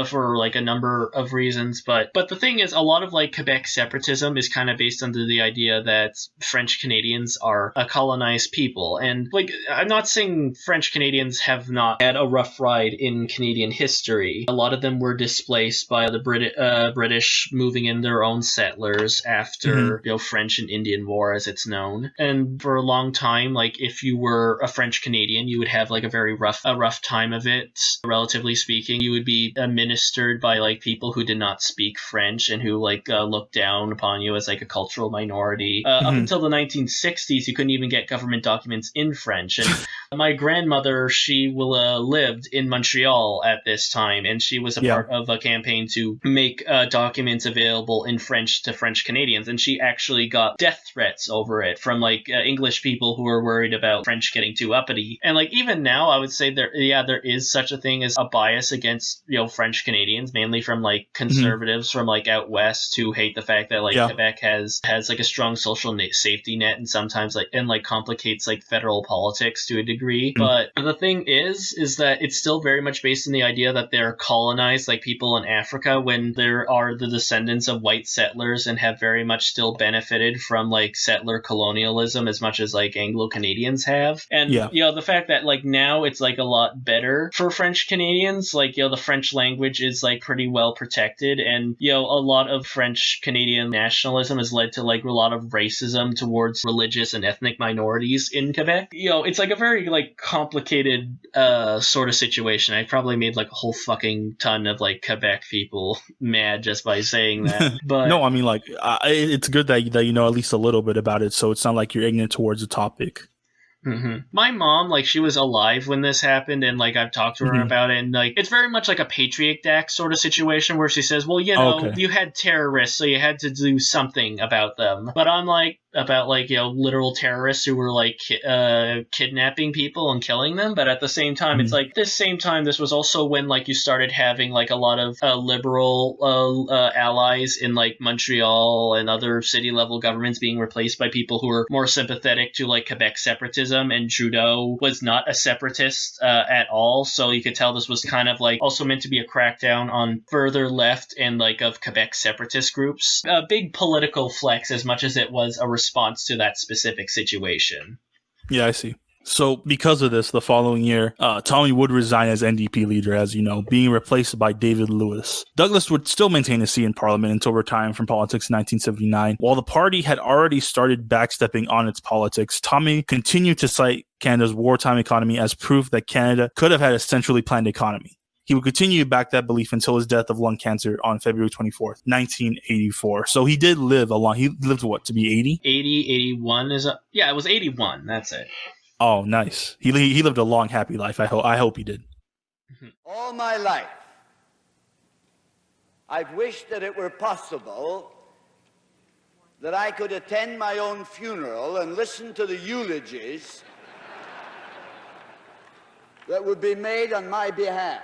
for like a number of reasons, but the thing is, a lot of like Quebec separatism is kind of based under the idea that French Canadians are a colonized people, and like I'm not saying French Canadians have not had a rough ride in Canadian history. A lot of them were displaced by the British moving in their own settlers after French and Indian War, as it's known, and for a long time, like if you were a French Canadian, you would have like a very rough time of it, relatively speaking. You would be administered by like people who did not speak French and who like looked down upon you as like a cultural minority. Up until the 1960s, you couldn't even get government documents in French. And my grandmother, she lived in Montreal at this time, and she was a part of a campaign to make documents available in French to French Canadians, and she actually got death threats over it from like English people who were worried about French getting too uppity. And like even now, I would say there is such a thing as a bias against French Canadians, mainly from like conservatives from like out west who hate the fact that like Quebec has like a strong social safety net, and sometimes like complicates like federal politics to a degree. agree. But the thing is that it's still very much based on the idea that they're colonized like people in Africa, when there are the descendants of white settlers and have very much still benefited from like settler colonialism as much as like Anglo-Canadians have. And the fact that like now it's like a lot better for French Canadians, like the French language is like pretty well protected, and a lot of French Canadian nationalism has led to like a lot of racism towards religious and ethnic minorities in Quebec. It's like a very like complicated sort of situation. I probably made like a whole fucking ton of like Quebec people mad just by saying that. But no, I mean, like it's good that you know at least a little bit about it, so it's not like you're ignorant towards the topic. Mm-hmm. My mom, like, she was alive when this happened, and like I've talked to her about it, and like it's very much like a Patriot Act sort of situation where she says, well, you had terrorists, so you had to do something about them. But I'm like, about like literal terrorists who were like kidnapping people and killing them. But at the same time, it's like this was also when like you started having like a lot of liberal allies in like Montreal and other city level governments being replaced by people who were more sympathetic to like Quebec separatism, and Trudeau was not a separatist at all. So you could tell this was kind of like also meant to be a crackdown on further left and like of Quebec separatist groups. A big political flex as much as it was a response to that specific situation. Yeah, I see. So because of this, the following year, Tommy would resign as NDP leader, as you know, being replaced by David Lewis. Douglas would still maintain a seat in Parliament until retiring from politics in 1979. While the party had already started backstepping on its politics, Tommy continued to cite Canada's wartime economy as proof that Canada could have had a centrally planned economy. He would continue to back that belief until his death of lung cancer on February 24th, 1984. So he did live a long... He lived, what, to be 80? 81 is... Yeah, it was 81. That's it. Oh, nice. He lived a long, happy life. I hope he did. All my life, I've wished that it were possible that I could attend my own funeral and listen to the eulogies that would be made on my behalf.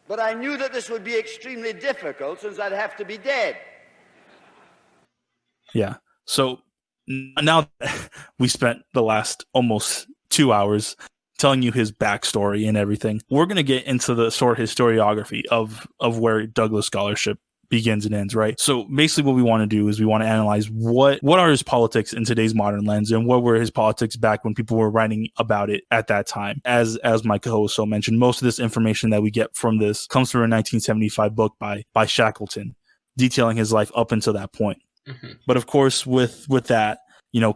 But I knew that this would be extremely difficult since I'd have to be dead. Yeah. So now we spent the last almost 2 hours telling you his backstory and everything. We're going to get into the sort of historiography of where Douglas scholarship begins and ends, right? So basically what we want to do is we want to analyze what are his politics in today's modern lens, and what were his politics back when people were writing about it at that time. As my co-host so mentioned, most of this information that we get from this comes from a 1975 book by Shackleton, detailing his life up until that point. But of course, with that,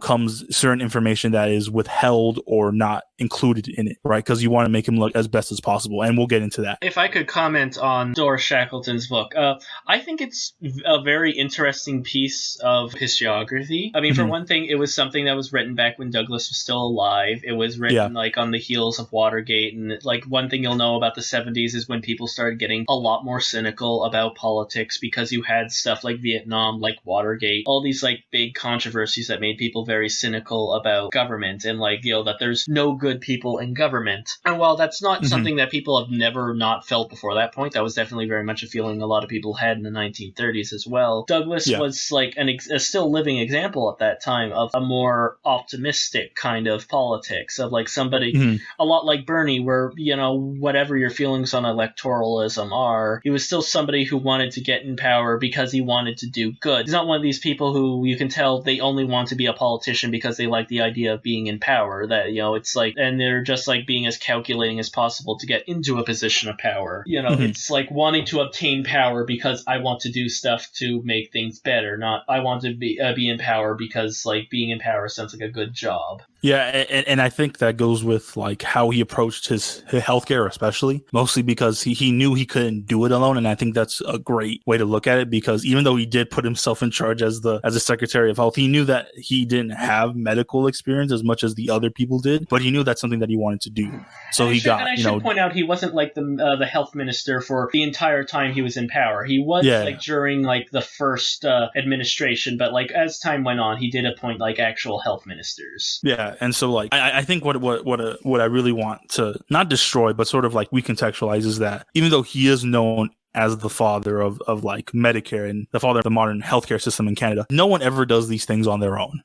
comes certain information that is withheld or not included in it, right? Because you want to make him look as best as possible, and we'll get into that. If I could comment on Doris Shackleton's book, I think it's a very interesting piece of historiography. I mean, for one thing, it was something that was written back when Douglas was still alive. It was written like on the heels of Watergate, and like one thing you'll know about the 70s is when people started getting a lot more cynical about politics, because you had stuff like Vietnam, like Watergate, all these like big controversies that made people very cynical about government, and like that there's no good people in government. And while that's not something that people have never not felt before that point, that was definitely very much a feeling a lot of people had in the 1930s as well. Douglas was like a still living example at that time of a more optimistic kind of politics, of like somebody a lot like Bernie, where whatever your feelings on electoralism are, he was still somebody who wanted to get in power because he wanted to do good. He's not one of these people who you can tell they only want to be a politician because they like the idea of being in power, that it's like, and they're just like being as calculating as possible to get into a position of power. It's like wanting to obtain power because I want to do stuff to make things better, not I want to be in power because like being in power sounds like a good job. Yeah, and I think that goes with like how he approached his healthcare, especially, mostly because he knew he couldn't do it alone, and I think that's a great way to look at it, because even though he did put himself in charge as a Secretary of Health, he knew that he didn't have medical experience as much as the other people did, but he knew that's something that he wanted to do. So I should point out, he wasn't like the health minister for the entire time he was in power. He was like during like the first administration, but like as time went on, he did appoint like actual health ministers. Yeah. And so like I think what I really want to not destroy, but sort of like recontextualize, is that even though he is known as the father of like Medicare and the father of the modern healthcare system in Canada, no one ever does these things on their own.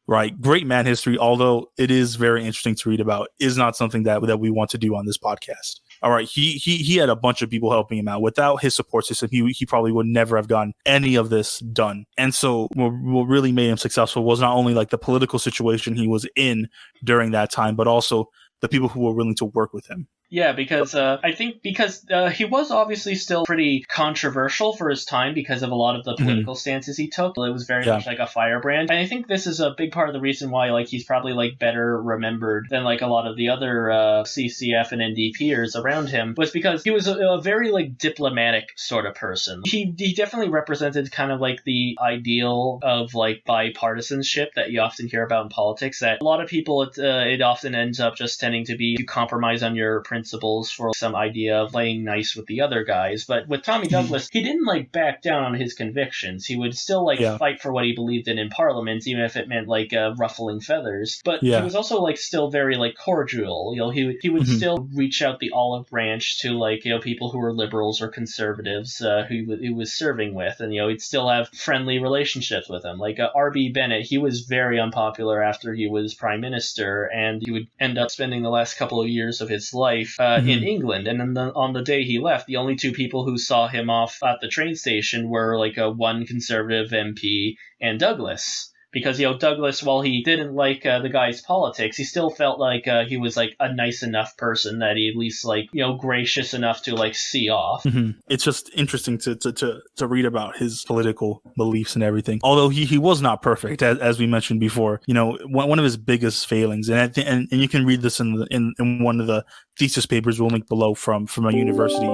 right? Great man history, although it is very interesting to read about, is not something that we want to do on this podcast. All right, he had a bunch of people helping him out. Without his support system, he probably would never have gotten any of this done. And so what really made him successful was not only like the political situation he was in during that time, but also the people who were willing to work with him. Yeah, because I think he was obviously still pretty controversial for his time because of a lot of the political stances he took. It was very much like a firebrand. And I think this is a big part of the reason why like he's probably like better remembered than like a lot of the other CCF and NDPers around him, was because he was a very like diplomatic sort of person. He definitely represented kind of like the ideal of like bipartisanship that you often hear about in politics, that a lot of people it often ends up just tending to be you compromise on your principles for some idea of playing nice with the other guys. But with Tommy Douglas, he didn't like back down on his convictions. He would still like fight for what he believed in Parliament, even if it meant like ruffling feathers. But he was also like still very like cordial. You know, he would still reach out the olive branch to like, you know, people who were liberals or conservatives who he was serving with, and you know, he'd still have friendly relationships with them. Like R.B. Bennett, he was very unpopular after he was prime minister, and he would end up spending the last couple of years of his life in England. And then on the day he left, the only two people who saw him off at the train station were like one conservative MP and Douglas. Because, you know, Douglas, while he didn't like the guy's politics, he still felt like he was like a nice enough person that he at least like, you know, gracious enough to like see off. It's just interesting to read about his political beliefs and everything. Although he was not perfect, as we mentioned before. You know, one of his biggest failings, and you can read this in one of the thesis papers we'll link below from a university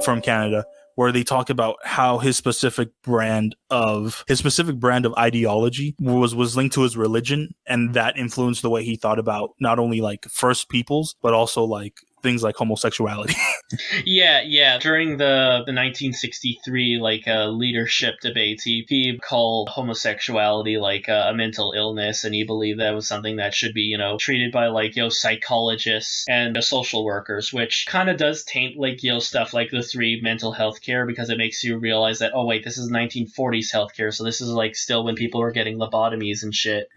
from Canada, where they talk about how his specific brand of ideology was linked to his religion, and that influenced the way he thought about not only like First Peoples, but also like things like homosexuality. Yeah. During the 1963 like leadership debates, he called homosexuality like a mental illness, and he believed that was something that should be, you know, treated by like, you know, psychologists and social workers, which kind of does taint like, you know, stuff like the 3 mental health care, because it makes you realize that, oh wait, this is 1940s healthcare, so this is like still when people were getting lobotomies and shit.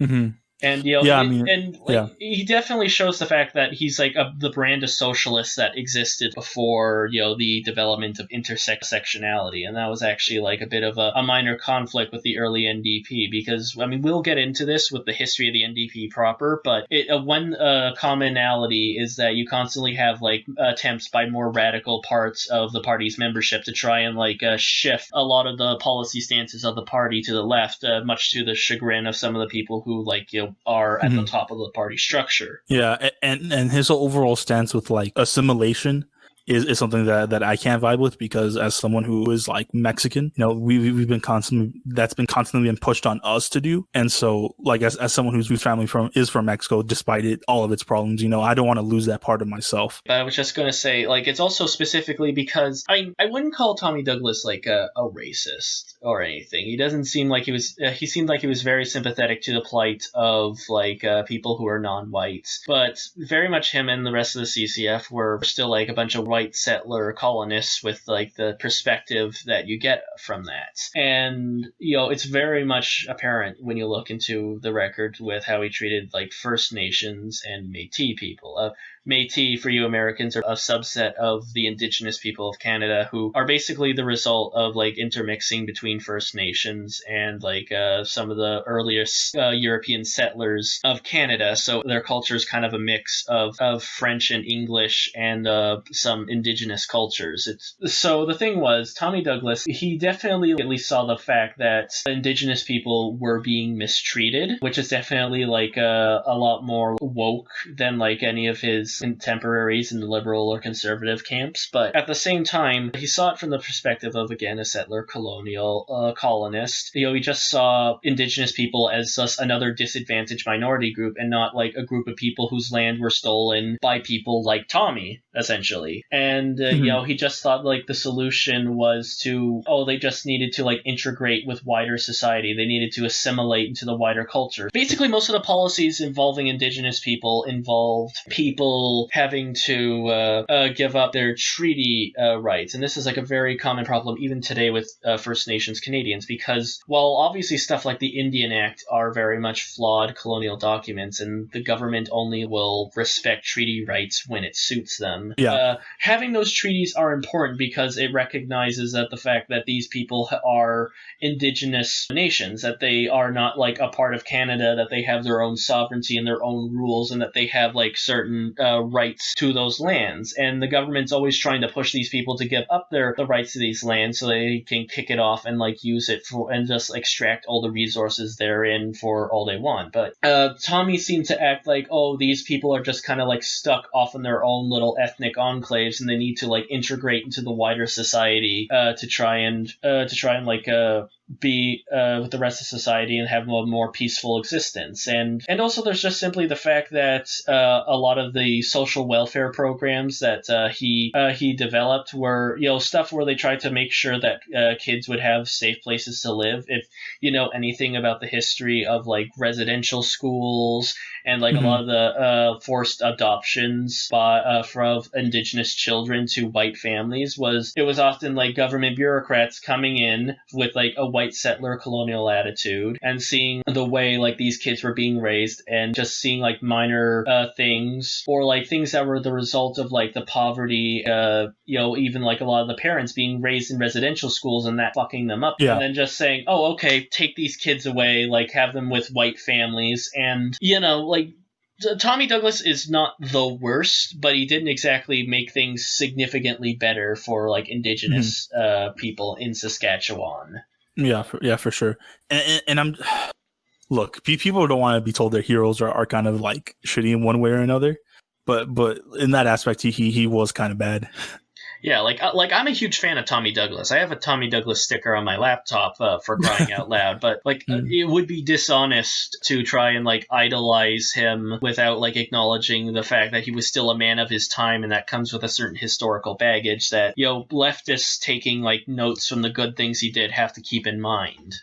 And you know, he definitely shows the fact that he's like the brand of socialist that existed before, you know, the development of intersectionality, and that was actually like a bit of a minor conflict with the early NDP, because I mean we'll get into this with the history of the NDP proper, but one commonality is that you constantly have like attempts by more radical parts of the party's membership to try and like shift a lot of the policy stances of the party to the left, much to the chagrin of some of the people who like, you know, are at the top of the party structure. Yeah, and his overall stance with like assimilation is something that I can't vibe with, because as someone who is like Mexican, you know, we've been constantly been pushed on us to do. And so like as someone whose family is from Mexico, despite all of its problems, you know, I don't want to lose that part of myself. But I was just going to say, like, it's also specifically because I wouldn't call Tommy Douglas like a racist or anything. He doesn't seem like he seemed like he was very sympathetic to the plight of like people who are non-white, but very much him and the rest of the CCF were still like a bunch of white settler colonists with like the perspective that you get from that. And, you know, it's very much apparent when you look into the record with how he treated like First Nations and Métis people. Métis, for you Americans, are a subset of the Indigenous people of Canada, who are basically the result of like intermixing between First Nations and like some of the earliest European settlers of Canada. So their culture is kind of a mix of French and English and some Indigenous cultures. So the thing was, Tommy Douglas, he definitely at least saw the fact that Indigenous people were being mistreated, which is definitely like a lot more woke than like any of his contemporaries in the liberal or conservative camps. But at the same time, he saw it from the perspective of, again, a settler colonial colonist. You know, he just saw Indigenous people as just another disadvantaged minority group, and not like a group of people whose land were stolen by people like Tommy, essentially. And you know, he just thought like the solution was they just needed to like integrate with wider society. They needed to assimilate into the wider culture. Basically, most of the policies involving Indigenous people involved people people having to give up their treaty rights. And this is like a very common problem even today with First Nations Canadians, because while obviously stuff like the Indian Act are very much flawed colonial documents and the government only will respect treaty rights when it suits them, having those treaties are important because it recognizes that the fact that these people are indigenous nations, that they are not like a part of Canada, that they have their own sovereignty and their own rules, and that they have like certain rights to those lands. And the government's always trying to push these people to give up the rights to these lands so they can kick it off and like use it for and just extract all the resources therein for all they want. But Tommy seemed to act like, oh, these people are just kind of like stuck off in their own little ethnic enclaves and they need to like integrate into the wider society to try and be with the rest of society and have a more peaceful existence. And also there's just simply the fact that a lot of the social welfare programs that he developed were, stuff where they tried to make sure that kids would have safe places to live. If you know anything about the history of like residential schools and like a lot of the forced adoptions from indigenous children to white families, it was often like government bureaucrats coming in with like a white settler colonial attitude and seeing the way like these kids were being raised and just seeing like minor things or like things that were the result of like the poverty, even like a lot of the parents being raised in residential schools and that fucking them up. And then just saying, oh, okay, take these kids away, like have them with white families. And, like Tommy Douglas is not the worst, but he didn't exactly make things significantly better for like indigenous people in Saskatchewan. Yeah, for sure. And I'm look, people don't want to be told their heroes are kind of like shitty in one way or another, but in that aspect, he was kind of bad. Yeah, like I'm a huge fan of Tommy Douglas. I have a Tommy Douglas sticker on my laptop for crying out loud. But like, it would be dishonest to try and like idolize him without like acknowledging the fact that he was still a man of his time, and that comes with a certain historical baggage that leftists taking like notes from the good things he did have to keep in mind.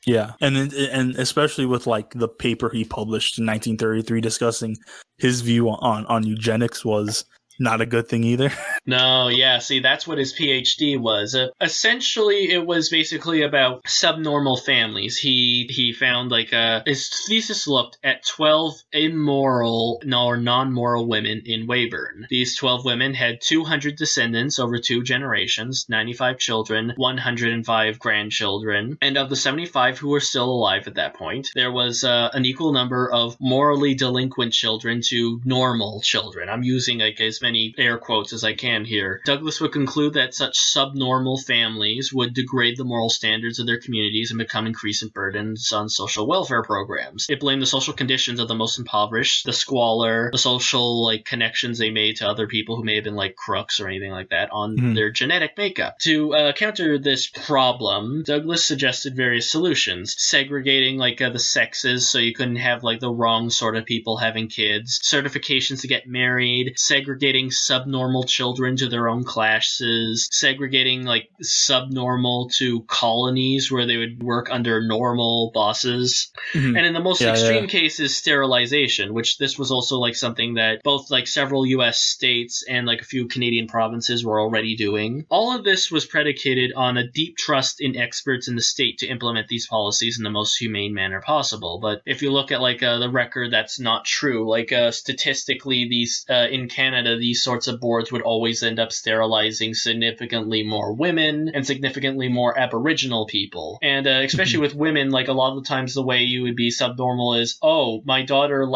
Yeah, and especially with like the paper he published in 1933 discussing his view on eugenics was not a good thing either. No, yeah, see, that's what his PhD was. Essentially, it was basically about subnormal families. He found, like, his thesis looked at 12 immoral or non-moral women in Weyburn. These 12 women had 200 descendants over 2 generations, 95 children, 105 grandchildren, and of the 75 who were still alive at that point, there was an equal number of morally delinquent children to normal children. I'm using, like, as many air quotes as I can here. Douglas would conclude that such subnormal families would degrade the moral standards of their communities and become increasing burdens on social welfare programs. It blamed the social conditions of the most impoverished, the squalor, the social like connections they made to other people who may have been like crooks or anything like that on their genetic makeup. To counter this problem, Douglas suggested various solutions, segregating like the sexes so you couldn't have like the wrong sort of people having kids, certifications to get married, segregating subnormal children to their own classes, segregating like subnormal to colonies where they would work under normal bosses. And in the most extreme cases, sterilization, which this was also like something that both like several US states and like a few Canadian provinces were already doing. All of this was predicated on a deep trust in experts in the state to implement these policies in the most humane manner possible. But if you look at like the record, that's not true. Like statistically, these in Canada, these sorts of boards would always end up sterilizing significantly more women and significantly more Aboriginal people. And especially with women, like a lot of the times the way you would be subnormal is, oh, my daughter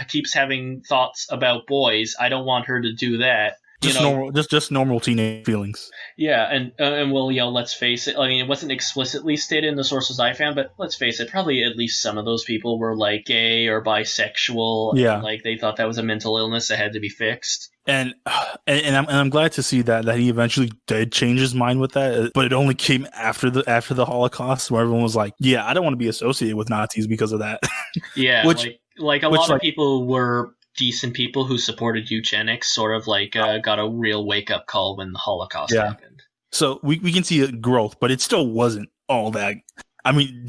keeps having thoughts about boys. I don't want her to do that. Just normal teenage feelings. Yeah, and well, let's face it. I mean, it wasn't explicitly stated in the sources I found, but let's face it, probably at least some of those people were like gay or bisexual. Yeah, and, like they thought that was a mental illness that had to be fixed. And I'm glad to see that he eventually did change his mind with that, but it only came after the Holocaust, where everyone was like, "Yeah, I don't want to be associated with Nazis because of that." Yeah, like a lot of people were decent people who supported eugenics sort of like got a real wake-up call when the Holocaust happened. So we can see a growth, but it still wasn't all that. I mean,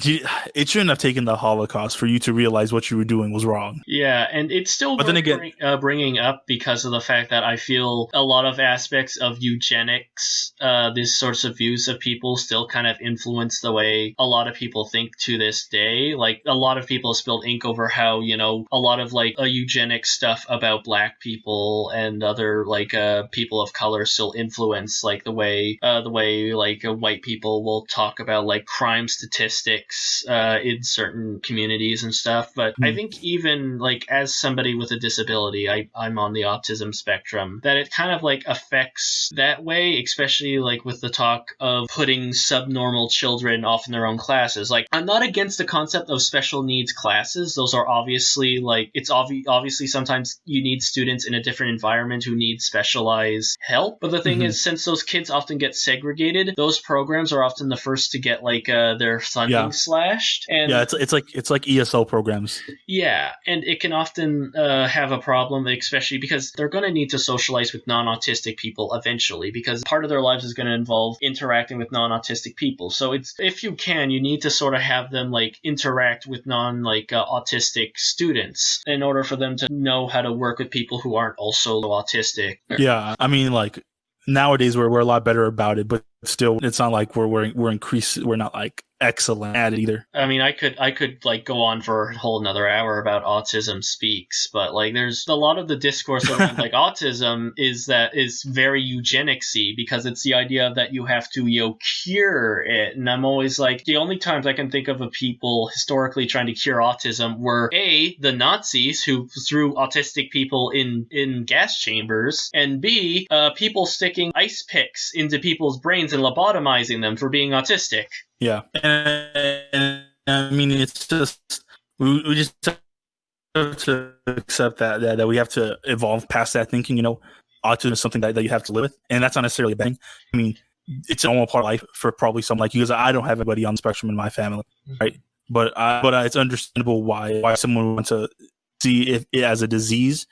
it shouldn't have taken the Holocaust for you to realize what you were doing was wrong. Yeah, and it's still But then again, bringing up because of the fact that I feel a lot of aspects of eugenics, these sorts of views of people still kind of influence the way a lot of people think to this day. Like, a lot of people spilled ink over how, you know, a lot of like eugenic stuff about black people and other like people of color still influence like the way like white people will talk about like crime statistics in certain communities and stuff. But I think even like as somebody with a disability, I'm on the autism spectrum, that it kind of like affects that way, especially like with the talk of putting subnormal children off in their own classes. Like, I'm not against the concept of special needs classes. Those are obviously like, it's obviously sometimes you need students in a different environment who need specialized help. But the thing is, since those kids often get segregated, those programs are often the first to get like their funding slashed. And it's like ESL programs. Yeah, and it can often have a problem, especially because they're going to need to socialize with non-autistic people eventually, because part of their lives is going to involve interacting with non-autistic people. So it's, if you can, you need to sort of have them like interact with autistic students in order for them to know how to work with people who aren't also autistic. Yeah, I mean, like, nowadays we're a lot better about it, but still, it's not like we're not like excellent at it either. I mean, I could like go on for a whole another hour about autism speaks, but like there's a lot of the discourse around like autism is very eugenicsy, because it's the idea that you have to cure it. And I'm always like, the only times I can think of people historically trying to cure autism were A, the Nazis who threw autistic people in gas chambers, and B, people sticking ice picks into people's brains and lobotomizing them for being autistic. Yeah, and I mean, it's just we just have to accept that we have to evolve past that thinking. You know, autism is something that you have to live with, and that's not necessarily a bad thing. I mean, it's a normal part of life for probably someone like you, because I don't have anybody on the spectrum in my family, right? But it's understandable why someone would want to see it as a disease,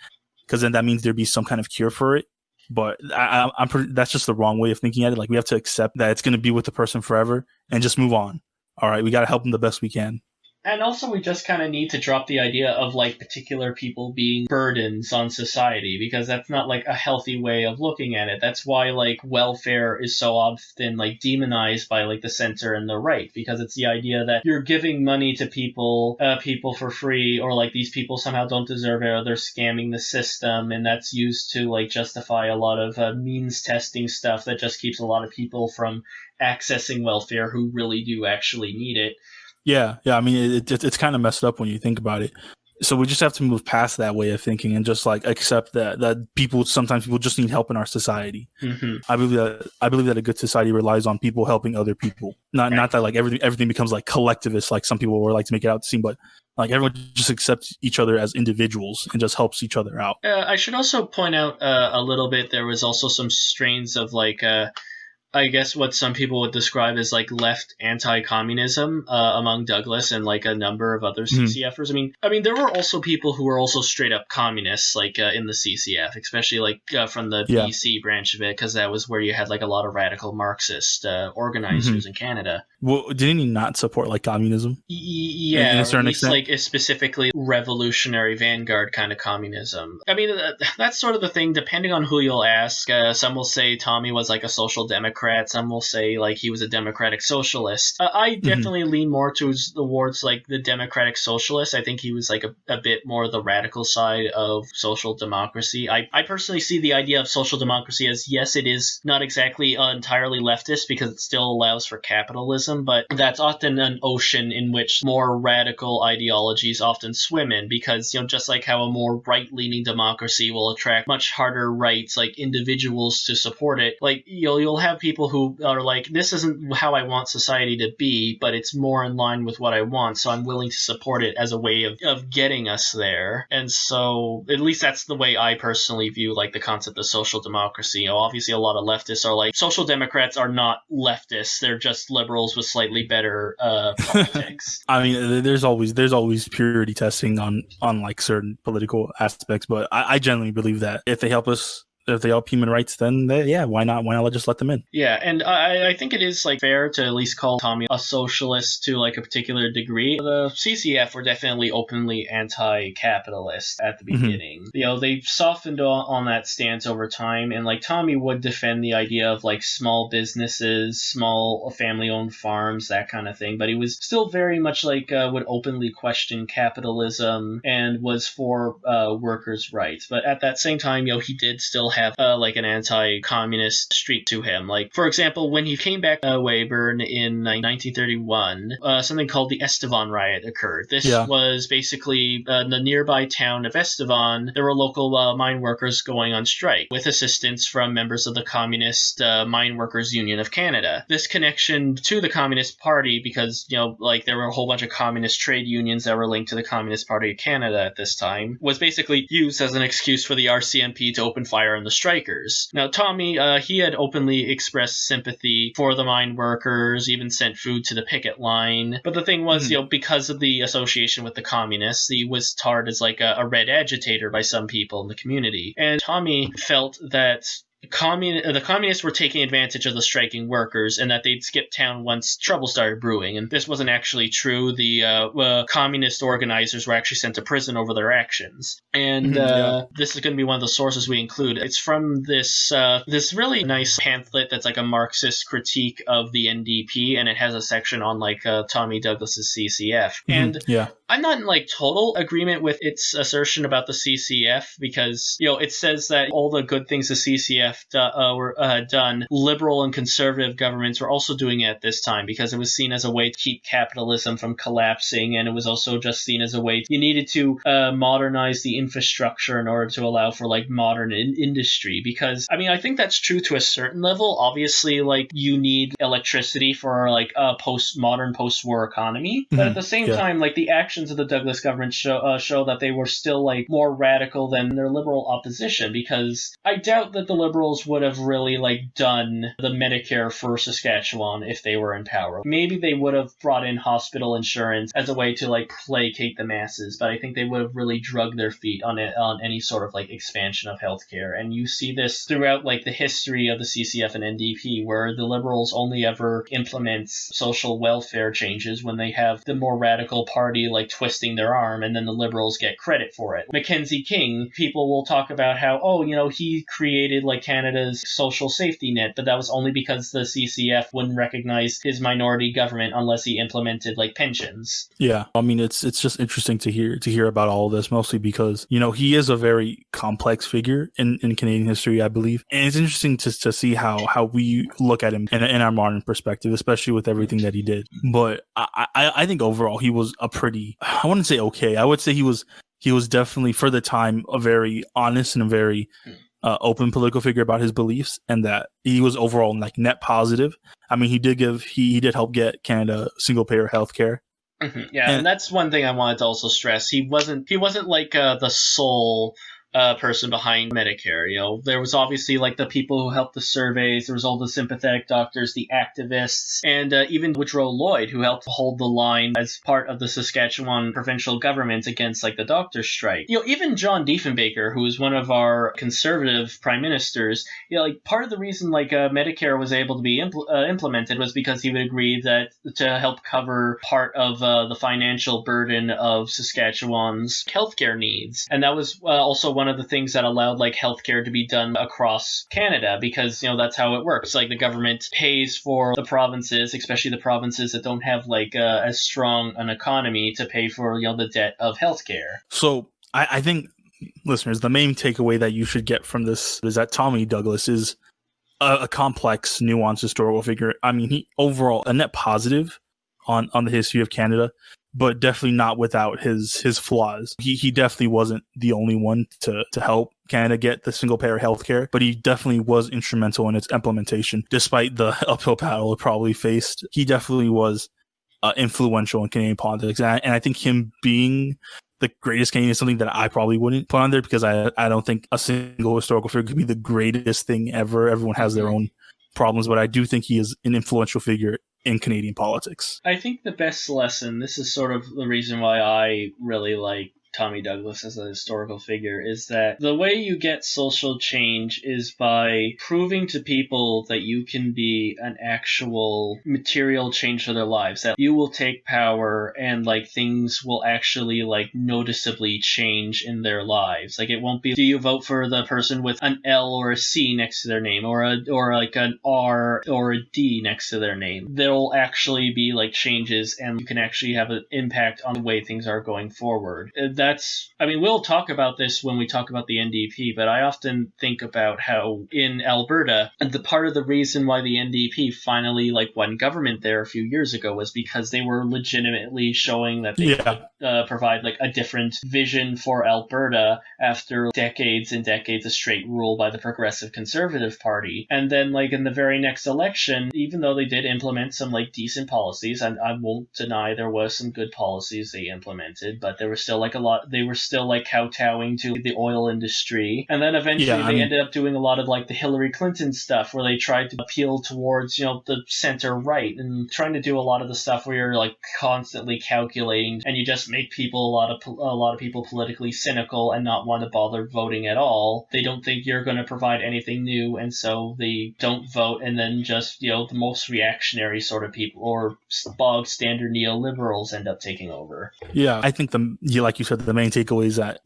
because then that means there'd be some kind of cure for it. But that's just the wrong way of thinking at it. Like, we have to accept that it's going to be with the person forever and just move on. All right, we got to help them the best we can. And also, we just kind of need to drop the idea of like particular people being burdens on society, because that's not like a healthy way of looking at it. That's why like welfare is so often like demonized by like the center and the right, because it's the idea that you're giving money to people for free, or like these people somehow don't deserve it, or they're scamming the system, and that's used to like justify a lot of means testing stuff that just keeps a lot of people from accessing welfare who really do actually need it. Yeah. I mean, it's kind of messed up when you think about it. So we just have to move past that way of thinking and just like accept that sometimes people just need help in our society. Mm-hmm. I believe that a good society relies on people helping other people. Not that like everything becomes like collectivist, like some people would like to make it out to seem, but like everyone just accepts each other as individuals and just helps each other out. I should also point out a little bit, there was also some strains of like I guess what some people would describe as like left anti-communism among Douglas and like a number of other CCFers. I mean, there were also people who were also straight up communists, like in the CCF, especially like from the BC branch of it, because that was where you had like a lot of radical Marxist organizers in Canada. Well, didn't he not support like communism? Yeah, in a certain at least extent? Like specifically revolutionary vanguard kind of communism. I mean, that's sort of the thing. Depending on who you'll ask, some will say Tommy was like a social democrat. Some will say like he was a democratic socialist. I definitely lean more towards like the democratic socialist. I think he was like a bit more the radical side of social democracy. I personally see the idea of social democracy as, yes, it is not exactly entirely leftist because it still allows for capitalism, but that's often an ocean in which more radical ideologies often swim in, because, you know, just like how a more right-leaning democracy will attract much harder rights, like individuals to support it, like you'll have people who are like, this isn't how I want society to be, but it's more in line with what I want, so I'm willing to support it as a way of getting us there. And so at least that's the way I personally view like the concept of social democracy. You know, obviously a lot of leftists are like, social democrats are not leftists, they're just liberals with slightly better politics. I mean, there's always purity testing on like certain political aspects, but I genuinely believe that if they help us help human rights, then why not? Why not just let them in? Yeah, and I think it is like fair to at least call Tommy a socialist to like a particular degree. The CCF were definitely openly anti-capitalist at the beginning. You know, they've softened on that stance over time, and like Tommy would defend the idea of like small businesses, small family-owned farms, that kind of thing. But he was still very much like would openly question capitalism and was for workers' rights. But at that same time, you know, he did still have like an anti-communist streak to him. Like, for example, when he came back to Weyburn in 1931, something called the Estevan riot occurred. This was basically the nearby town of Estevan. There were local mine workers going on strike with assistance from members of the Communist Mine Workers Union of Canada. This connection to the Communist Party, because, you know, like there were a whole bunch of communist trade unions that were linked to the Communist Party of Canada at this time, was basically used as an excuse for the RCMP to open fire on the strikers. Now, Tommy, he had openly expressed sympathy for the mine workers, even sent food to the picket line. But the thing was, you know, because of the association with the communists, he was tarred as like a red agitator by some people in the community. And Tommy felt that the communists were taking advantage of the striking workers and that they'd skip town once trouble started brewing. And this wasn't actually true. The communist organizers were actually sent to prison over their actions. And this is going to be one of the sources we include. It's from this really nice pamphlet that's like a Marxist critique of the NDP, and it has a section on like Tommy Douglas's CCF. And I'm not in like total agreement with its assertion about the CCF, because, you know, it says that all the good things the CCF were done, liberal and conservative governments were also doing it at this time, because it was seen as a way to keep capitalism from collapsing, and it was also just seen as a way you needed to modernize the infrastructure in order to allow for like modern industry. Because I mean, I think that's true to a certain level. Obviously, like you need electricity for like a post-modern post-war economy, but at the same time, like the actions of the Douglas government show that they were still like more radical than their liberal opposition, because I doubt that the liberals would have really like done the Medicare for Saskatchewan if they were in power. Maybe they would have brought in hospital insurance as a way to like placate the masses, but I think they would have really drugged their feet on any sort of like expansion of healthcare. And you see this throughout like the history of the CCF and NDP, where the liberals only ever implement social welfare changes when they have the more radical party like twisting their arm, and then the liberals get credit for it. Mackenzie King, people will talk about how, oh, you know, he created like Canada's social safety net, but that was only because the CCF wouldn't recognize his minority government unless he implemented like pensions. Yeah, I mean, it's just interesting to hear about all of this, mostly because, you know, he is a very complex figure in Canadian history, I believe, and it's interesting to see how we look at him in our modern perspective, especially with everything that he did. But I think overall he was a pretty, I wouldn't say okay, I would say he was definitely, for the time, a very honest and a very open political figure about his beliefs, and that he was overall like net positive. I mean, he did help get Canada single payer healthcare. Yeah, and that's one thing I wanted to also stress. He wasn't like the sole person behind Medicare. You know, there was obviously like the people who helped the surveys, there was all the sympathetic doctors, the activists, and even Woodrow Lloyd, who helped hold the line as part of the Saskatchewan provincial government against like the doctor strike. You know, even John Diefenbaker, who was one of our conservative prime ministers, you know, like part of the reason like Medicare was able to be implemented was because he would agree that to help cover part of the financial burden of Saskatchewan's healthcare needs, and that was also one of the things that allowed like healthcare to be done across Canada, because, you know, that's how it works. Like the government pays for the provinces, especially the provinces that don't have like as strong an economy, to pay for, you know, the debt of healthcare. So I think, listeners, the main takeaway that you should get from this is that Tommy Douglas is a complex, nuanced historical figure. I mean, he overall a net positive on the history of Canada, but definitely not without his flaws. He definitely wasn't the only one to help Canada get the single payer healthcare, but he definitely was instrumental in its implementation. Despite the uphill battle it probably faced, he definitely was influential in Canadian politics. And I think him being the greatest Canadian is something that I probably wouldn't put on there, because I don't think a single historical figure could be the greatest thing ever. Everyone has their own problems, but I do think he is an influential figure in Canadian politics. I think the best lesson, this is sort of the reason why I really like Tommy Douglas as a historical figure is that the way you get social change is by proving to people that you can be an actual material change for their lives, that you will take power and things will actually noticeably change in their lives. It won't be, do you vote for the person with an L or a C next to their name, or an R or a D next to their name. There'll actually be changes, and you can actually have an impact on the way things are going forward. We'll talk about this when we talk about the NDP, but I often think about how in Alberta, the part of the reason why the NDP finally won government there a few years ago was because they were legitimately showing that they could provide a different vision for Alberta after decades and decades of straight rule by the Progressive Conservative Party. And then in the very next election, even though they did implement some decent policies, and I won't deny there was some good policies they implemented, but there was still they were still kowtowing to the oil industry. And then eventually they ended up doing a lot of the Hillary Clinton stuff, where they tried to appeal towards the center right, and trying to do a lot of the stuff where you're constantly calculating, and you just make people a lot of people politically cynical and not want to bother voting at all. They don't think you're going to provide anything new, and so they don't vote, and then just the most reactionary sort of people or bog standard neoliberals end up taking over. Yeah, I think like you said, the main takeaway is that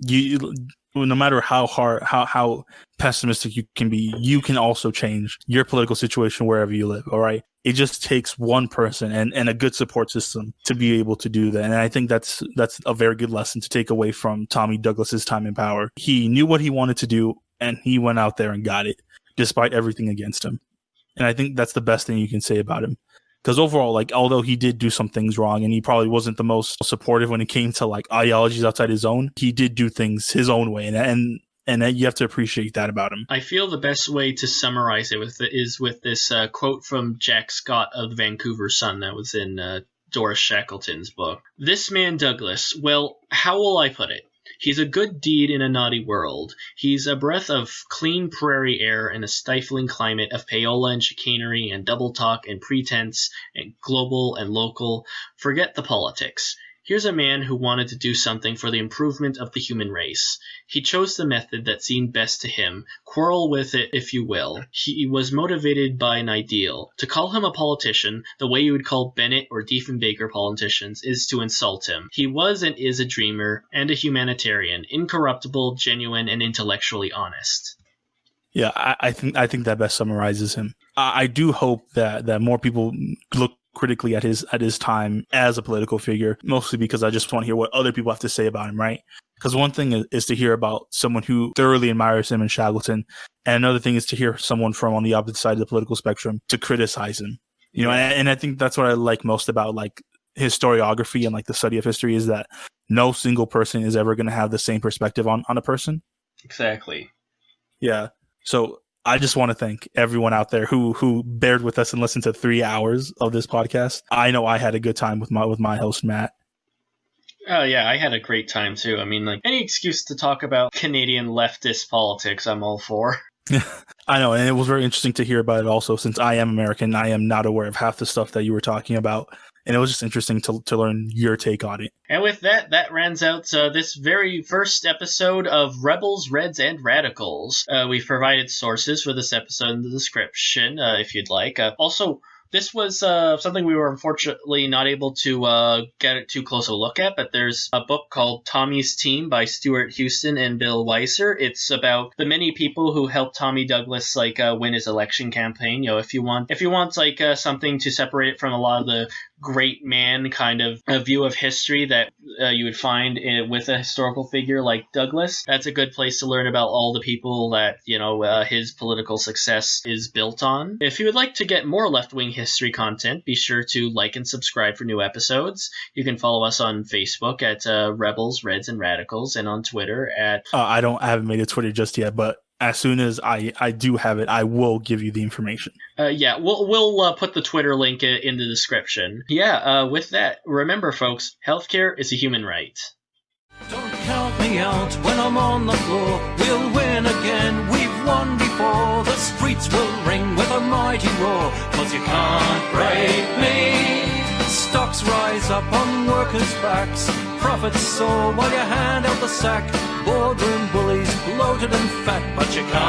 no matter how pessimistic you can be, you can also change your political situation wherever you live. All right. It just takes one person and a good support system to be able to do that. And I think that's a very good lesson to take away from Tommy Douglas's time in power. He knew what he wanted to do, and he went out there and got it, despite everything against him. And I think that's the best thing you can say about him. Because overall, although he did do some things wrong, and he probably wasn't the most supportive when it came to ideologies outside his own, he did do things his own way, and you have to appreciate that about him. I feel the best way to summarize it is with this quote from Jack Scott of the Vancouver Sun that was in Doris Shackleton's book. This man Douglas, well, how will I put it? He's a good deed in a naughty world. He's a breath of clean prairie air in a stifling climate of payola and chicanery and double talk and pretense and global and local. Forget the politics. Here's a man who wanted to do something for the improvement of the human race. He chose the method that seemed best to him. Quarrel with it if you will. He was motivated by an ideal. To call him a politician, the way you would call Bennett or Diefenbaker politicians, is to insult him. He was and is a dreamer and a humanitarian, incorruptible, genuine, and intellectually honest. Yeah, I think that best summarizes him. I do hope that more people look critically at his time as a political figure, mostly because I just want to hear what other people have to say about him, right? Because one thing is to hear about someone who thoroughly admires him in Shackleton, and another thing is to hear someone from on the opposite side of the political spectrum to criticize him. And I think that's what I like most about historiography and the study of history, is that no single person is ever going to have the same perspective on a person. Exactly. Yeah. So I just want to thank everyone out there who bared with us and listened to 3 hours of this podcast. I know I had a good time with my host, Matt. Oh, yeah, I had a great time, too. Any excuse to talk about Canadian leftist politics, I'm all for. I know, and it was very interesting to hear about it also, since I am American. I am not aware of half the stuff that you were talking about, and it was just interesting to learn your take on it. And with that rounds out this very first episode of Rebels, Reds, and Radicals. We've provided sources for this episode in the description, if you'd like. Also, this was something we were unfortunately not able to get too close a look at, but there's a book called Tommy's Team by Stewart Houston and Bill Weiser. It's about the many people who helped Tommy Douglas win his election campaign. If you want something to separate it from a lot of the great man kind of a view of history that you would find with a historical figure like Douglas, that's a good place to learn about all the people that his political success is built on. If you would like to get more left-wing history content, be sure to like and subscribe for new episodes. You can follow us on Facebook at Rebels, Reds, and Radicals, and on Twitter at... I haven't made a Twitter just yet, but as soon as I do have it, I will give you the information. Yeah, we'll put the Twitter link in the description. Yeah, with that, remember, folks, healthcare is a human right. Don't count me out when I'm on the floor. We'll win again, we've won before. The streets will ring with a mighty roar. 'Cause you can't break me. Stocks rise rise up on workers' backs. Profits soar while you hand out the sack. Boardroom bullies bloated and fat, but you can't